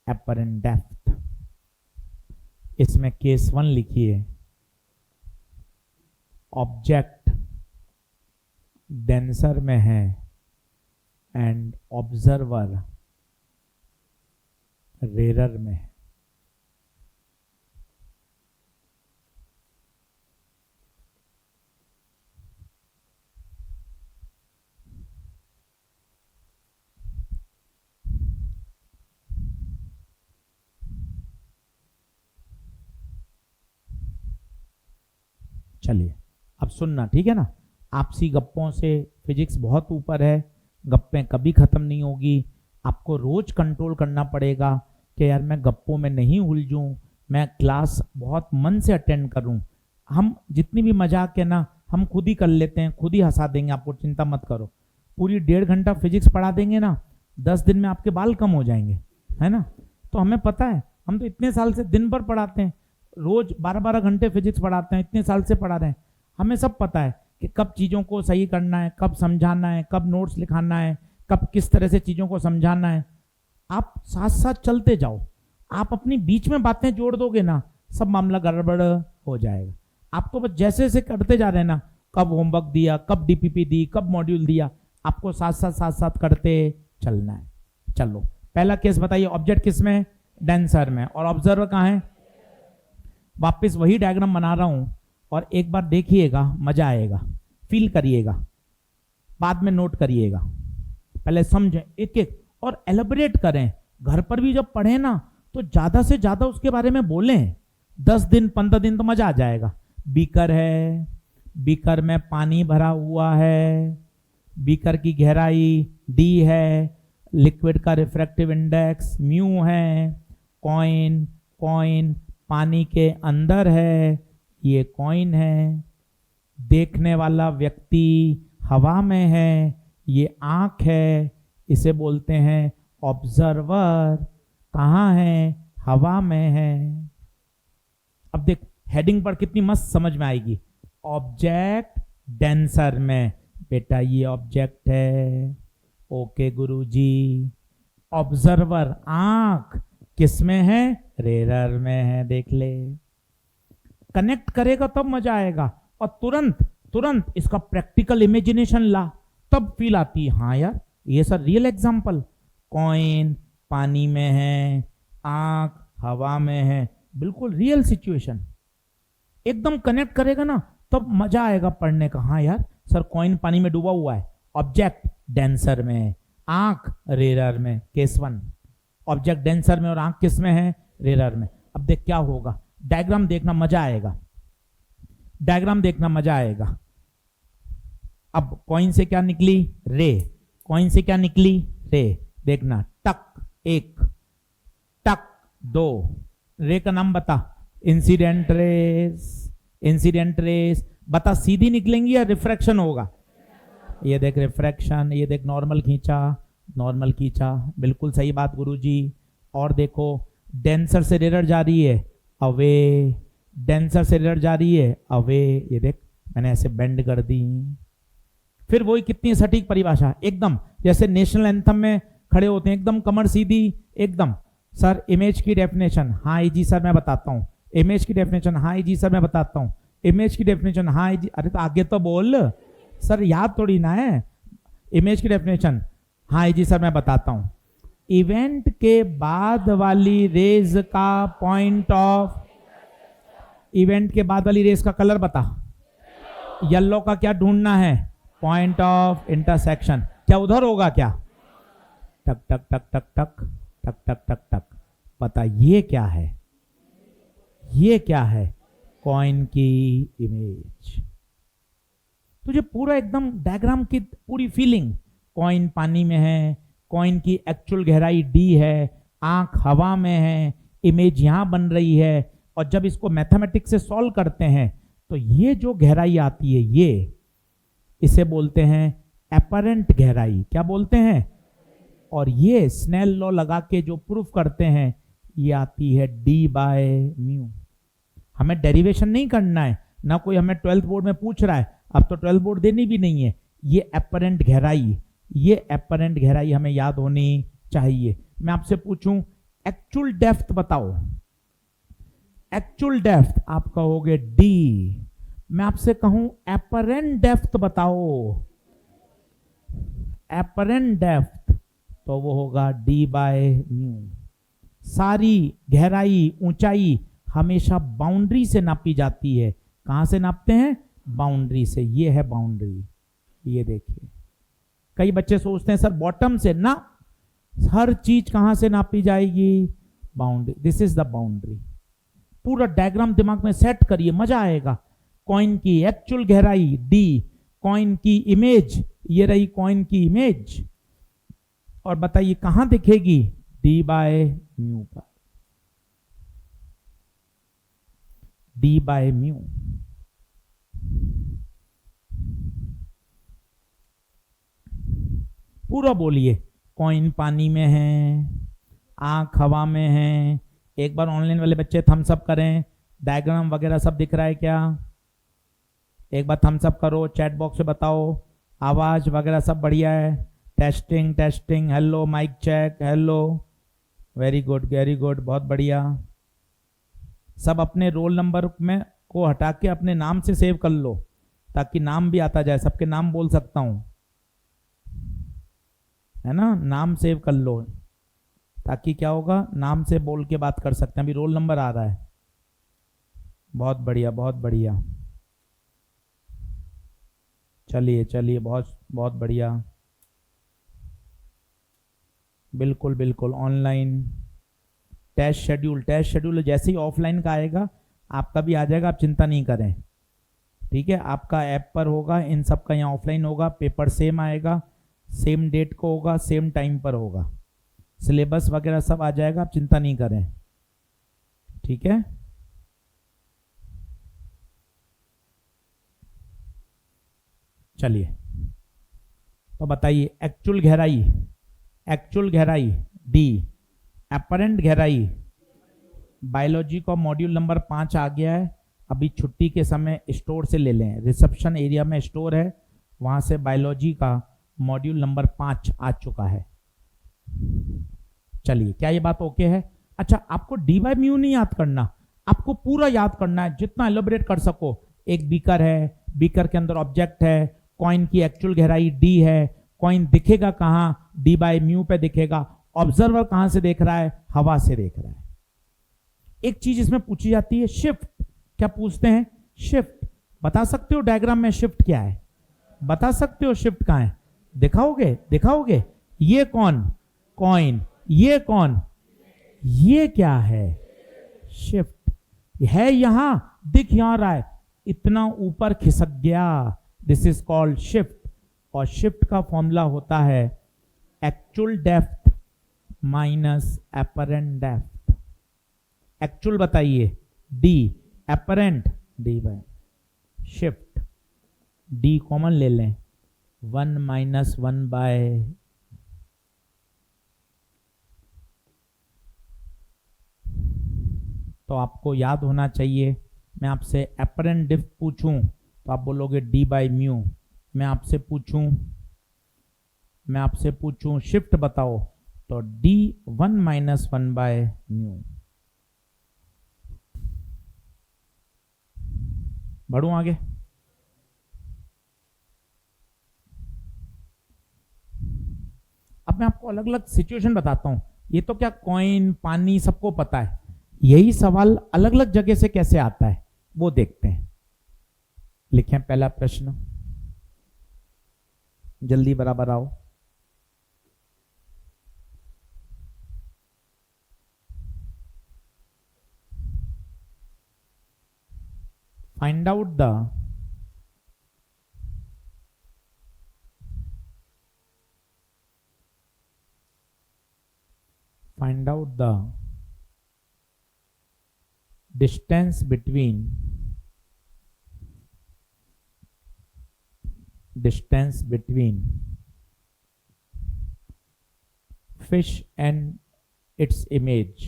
एपरेंट डेप्थ। इसमें केस 1 लिखिए, ऑब्जेक्ट डेंसर में है एंड ऑब्जर्वर रेरर में है। चलिए अब सुनना, ठीक है ना? आपसी गप्पों से फिजिक्स बहुत ऊपर है, गप्पें कभी खत्म नहीं होगी। आपको रोज कंट्रोल करना पड़ेगा कि यार मैं गप्पों में नहीं उलझूं, मैं क्लास बहुत मन से अटेंड करूं। हम जितनी भी मजाक है ना, हम खुद ही कर लेते हैं, खुद ही हंसा देंगे आपको, चिंता मत करो। पूरी 1.5 घंटा फिजिक्स पढ़ा देंगे ना, 10 दिन में आपके बाल कम हो जाएंगे, है ना? तो हमें पता है, हम तो इतने साल से दिन भर पढ़ाते हैं, रोज 12-12 घंटे फिजिक्स पढ़ाते हैं, इतने साल से पढ़ा रहे हैं। हमें सब पता है कि कब चीज़ों को सही करना है, कब समझाना है, कब नोट्स लिखाना है, कब किस तरह से चीज़ों को समझाना है। आप साथ साथ चलते जाओ। आप अपनी बीच में बातें जोड़ दोगे ना, सब मामला गड़बड़ हो जाएगा। आपको बस जैसे जैसे करते जा रहे हैं ना, कब होमवर्क दिया, कब डीपीपी दी, कब मॉड्यूल दिया, आपको साथ साथ करते चलना है। चलो पहला केस बताइए, ऑब्जेक्ट किस में? डेंसर में, और ऑब्जर्वर कहाँ है? वापस वही डायग्राम बना रहा हूं और एक बार देखिएगा, मजा आएगा, फील करिएगा, बाद में नोट करिएगा। पहले समझें एक एक और एलेबोरेट करें। घर पर भी जब पढ़ें ना तो ज्यादा से ज्यादा उसके बारे में बोलें। 10 दिन 15 दिन तो मजा आ जाएगा। बीकर है, बीकर में पानी भरा हुआ है, बीकर की गहराई d है, लिक्विड का रिफ्रैक्टिव इंडेक्स म्यू है, कॉइन, कॉइन पानी के अंदर है, ये कॉइन है, देखने वाला व्यक्ति हवा में है, ये आंख है, इसे बोलते हैं ऑब्जर्वर। कहाँ है? हवा में है। अब देख हेडिंग पर कितनी मस्त समझ में आएगी। ऑब्जेक्ट डेंसर में, बेटा ये ऑब्जेक्ट है, ओके गुरुजी। ऑब्जर्वर आंख किस में है? रेरर में है। देख ले, कनेक्ट करेगा तब मजा आएगा। और तुरंत तुरंत इसका प्रैक्टिकल इमेजिनेशन ला, तब फील आती है, हाँ यार ये सर रियल एग्जांपल। कॉइन पानी में है, आंख हवा में है, बिल्कुल रियल सिचुएशन। एकदम कनेक्ट करेगा ना तब मजा आएगा पढ़ने का। हाँ यार सर कॉइन पानी में डूबा हुआ है, ऑब्जेक्ट डेंसर में, आंख रेरर में। केस 1 ऑब्जेक्ट डेंसर में और आंख किस में है? रेरर में। अब देख क्या होगा, डायग्राम देखना, मजा आएगा। डायग्राम देखना, मजा आएगा। अब कॉइन से क्या निकली? रे। कॉइन से क्या निकली? रे। देखना, टक एक, टक दो। रे का नाम बता। Incident race. इंसिडेंट रेस बता, सीधी निकलेंगी या रिफ्रैक्शन होगा? ये देख रिफ्रैक्शन, ये देख नॉर्मल खींचा, नॉर्मल खींचा, बिल्कुल सही बात गुरुजी। और देखो डेंसर से रेयर जा रही है, अवे। डेंसर से रेयर जा रही है, अवे। ये देख मैंने ऐसे बेंड कर दी। फिर वही कितनी सटीक परिभाषा, एकदम जैसे नेशनल एंथम में खड़े होते हैं, एकदम कमर सीधी, एकदम। सर इमेज की डेफिनेशन, हाँ जी सर मैं बताता हूँ। इमेज की डेफिनेशन, हाँ जी सर मैं बताता हूँ। इमेज की डेफिनेशन, हाँ जी। अरे तो आगे तो बोल सर, याद थोड़ी ना है। इमेज की डेफिनेशन, हाँ जी सर मैं बताता हूँ। इवेंट के बाद वाली रेज का पॉइंट ऑफ, इवेंट के बाद वाली रेज का कलर बता। येलो का क्या ढूंढना है? Point of intersection. क्या उधर होगा क्या? टक टक टक टक टक टक टक टक टक। पता ये क्या है? ये क्या है? कॉइन की इमेज। तुझे पूरा एकदम डायग्राम की पूरी फीलिंग। कॉइन पानी में है, कॉइन की एक्चुअल गहराई डी है, आंख हवा में है, इमेज यहां बन रही है। और जब इसको मैथमेटिक्स से सॉल्व करते हैं तो ये जो गहराई आती है, ये इसे बोलते हैं एपरेंट गहराई। क्या बोलते हैं? और ये स्नेल लॉ लगा के जो प्रूफ करते हैं, ये आती है डी बाय म्यू। हमें डेरिवेशन नहीं करना है, ना कोई हमें 12th बोर्ड में पूछ रहा है, अब तो 12th बोर्ड देनी भी नहीं है। ये एपरेंट गहराई, ये एपरेंट गहराई हमें याद होनी चाहिए। मैं आपसे पूछूं एक्चुअल डेप्थ बताओ, एक्चुअल डेप्थ आप कहोगे डी। मैं आपसे कहूं एपरेंट डेप्थ बताओ, एपरेंट डेप्थ, तो वो होगा डी बाय म्यू। सारी गहराई, ऊंचाई हमेशा बाउंड्री से नापी जाती है। कहां से नापते हैं? बाउंड्री से। ये है बाउंड्री, ये देखिए। कई बच्चे सोचते हैं सर बॉटम से, ना, हर चीज कहां से नापी जाएगी? Boundary. This is the boundary. पूरा डायग्राम दिमाग में सेट करिए, मजा आएगा। कॉइन की एक्चुअल गहराई डी, कॉइन की इमेज, ये रही कॉइन की इमेज। और बताइए कहां दिखेगी? डी बाय म्यू पर, डी बाय म्यू। पूरा बोलिए। कॉइन पानी में है, आंख हवा में है। एक बार ऑनलाइन वाले बच्चे थम्स अप करें, डायग्राम वगैरह सब दिख रहा है क्या? एक बार थम्स अप करो, चैट बॉक्स में बताओ आवाज वगैरह सब बढ़िया है। Testing testing, hello mic check, hello, very good very good, बहुत बढ़िया। सब अपने रोल नंबर में को हटा के अपने नाम से सेव कर लो, ताकि नाम भी आता जाए। सबके नाम बोल सकता हूं, है ना? नाम सेव कर लो, ताकि क्या होगा, नाम से बोल के बात कर सकते हैं। अभी रोल नंबर आ रहा है। बहुत बढ़िया बहुत बढ़िया, चलिए चलिए, बहुत बहुत बढ़िया। बिल्कुल बिल्कुल। Online test schedule, test schedule जैसे ही ऑफलाइन का आएगा आपका भी आ जाएगा, आप चिंता नहीं करें। ठीक है, आपका ऐप पर होगा, इन सब का यहाँ ऑफलाइन होगा। पेपर सेम आएगा, सेम डेट को होगा, सेम टाइम पर होगा। सिलेबस वगैरह सब आ जाएगा, आप चिंता नहीं करें। ठीक है, चलिए तो बताइए एक्चुअल गहराई, एक्चुअल गहराई डी, अपरेंट गहराई। बायोलॉजी का मॉड्यूल नंबर 5 आ गया है। अभी छुट्टी के समय स्टोर से ले लें, रिसेप्शन एरिया में स्टोर है, वहां से बायोलॉजी का मॉड्यूल नंबर 5 आ चुका है। चलिए, क्या ये बात ओके है? अच्छा, आपको डी बाय म्यू नहीं याद करना, आपको पूरा याद करना है, जितना एलोबरेट कर सको। एक बीकर है, बीकर के अंदर ऑब्जेक्ट है, कॉइन की एक्चुअल गहराई डी है, कॉइन दिखेगा कहां? डी बाय म्यू पे दिखेगा। ऑब्जर्वर कहां से देख रहा है? हवा से देख रहा है। एक चीज इसमें पूछी जाती है, शिफ्ट। क्या पूछते हैं? शिफ्ट। बता सकते हो डायग्राम में शिफ्ट क्या है? बता सकते हो शिफ्ट कहां है? दिखाओगे? दिखाओगे? ये कौन? कॉइन। ये कौन? ये क्या है? शिफ्ट है। यहां दिख यहां रहा है, इतना ऊपर खिसक गया, दिस इज कॉल्ड शिफ्ट। और शिफ्ट का फॉर्मूला होता है actual depth minus apparent depth. Actual बताइए D, apparent D by shift, D common ले लें, 1 माइनस 1 बाय तो आपको याद होना चाहिए। मैं आपसे एपरेंट डिफ पूछूं तो आप बोलोगे डी बाई म्यू। मैं आपसे पूछूं शिफ्ट बताओ तो डी 1 माइनस 1 बाय म्यू। बढ़ूं आगे। अब मैं आपको अलग अलग सिचुएशन बताता हूं। ये तो क्या कॉइन, पानी सबको पता है, यही सवाल अलग अलग जगह से कैसे आता है वो देखते हैं। लिखें पहला प्रश्न, जल्दी बराबर आओ। Find out the distance between fish and its image.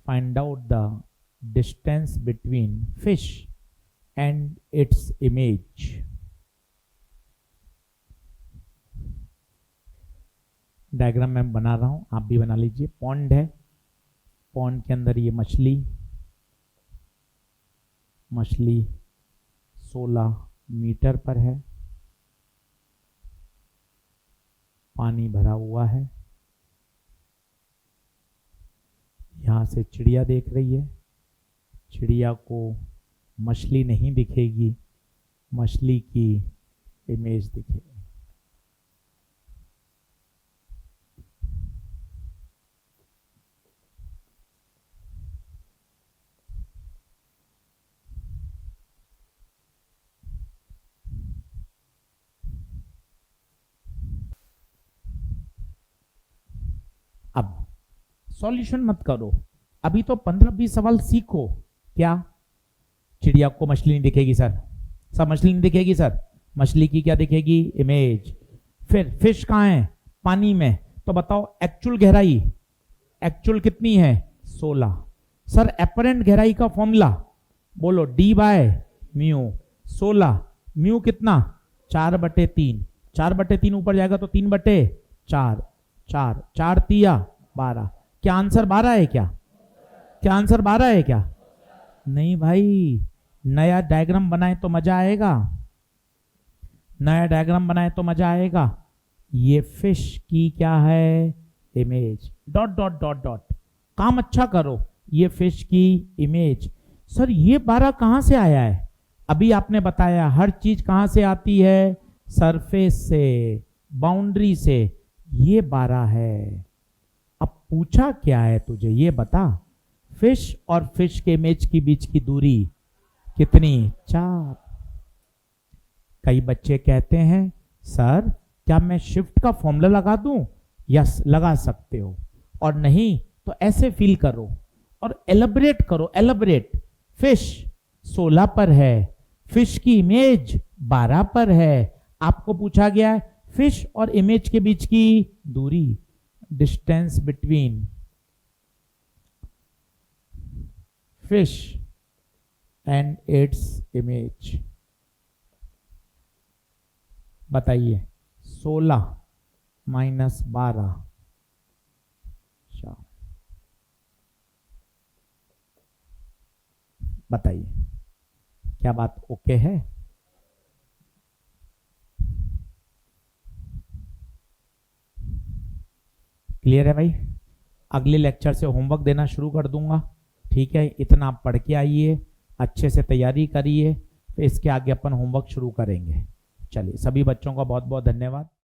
Find out the distance between fish and its image. Diagram मैं बना रहा हूं, आप भी बना लीजिए। पॉन्ड है, पॉन्ड के अंदर ये मछली 16 मीटर पर है, पानी भरा हुआ है। यहां से चिड़िया देख रही है, चिड़िया को मछली नहीं दिखेगी, मछली की इमेज दिखेगी। अब सॉल्यूशन मत करो, अभी तो 15-20 सवाल सीखो। क्या चिड़िया को मछली नहीं दिखेगी सर? सब मछली नहीं दिखेगी सर, मछली की क्या दिखेगी? इमेज। फिर फिश कहाँ है? पानी में। तो बताओ एक्चुअल गहराई, एक्चुअल कितनी है? 16। सर एपरेंट गहराई का फॉर्मूला बोलो, डी बाय म्यू। 16 म्यू कितना? 4/3। 4/3 ऊपर जाएगा तो 3/4। 4 तिया 12। क्या आंसर 12 है? क्या आंसर 12 है? क्या नहीं भाई, नया डायग्राम बनाए तो मजा आएगा, नया डायग्राम बनाए तो मजा आएगा। ये फिश की क्या है? Image. Dot dot dot dot, काम अच्छा करो। ये फिश की इमेज। सर ये 12 कहां से आया है? अभी आपने बताया हर चीज कहां से आती है? सरफेस से, बाउंड्री से। ये 12 है। अब पूछा क्या है तुझे, ये बता। फिश और फिश के इमेज के बीच की दूरी कितनी? 4। कई बच्चे कहते हैं सर क्या मैं शिफ्ट का फॉर्मूला लगा दूं? यस लगा सकते हो, और नहीं तो ऐसे फील करो और एलैबोरेट करो। एलैबोरेट, फिश 16 पर है, फिश की इमेज 12 पर है। आपको पूछा गया है फिश और इमेज के बीच की दूरी, distance between fish and its image. बताइए 16 माइनस 12। बताइए क्या बात ओके है? क्लियर है भाई? अगले लेक्चर से होमवर्क देना शुरू कर दूंगा, ठीक है? इतना आप पढ़ के आइए, अच्छे से तैयारी करिए, फिर इसके आगे अपन होमवर्क शुरू करेंगे। चलिए सभी बच्चों का बहुत बहुत धन्यवाद।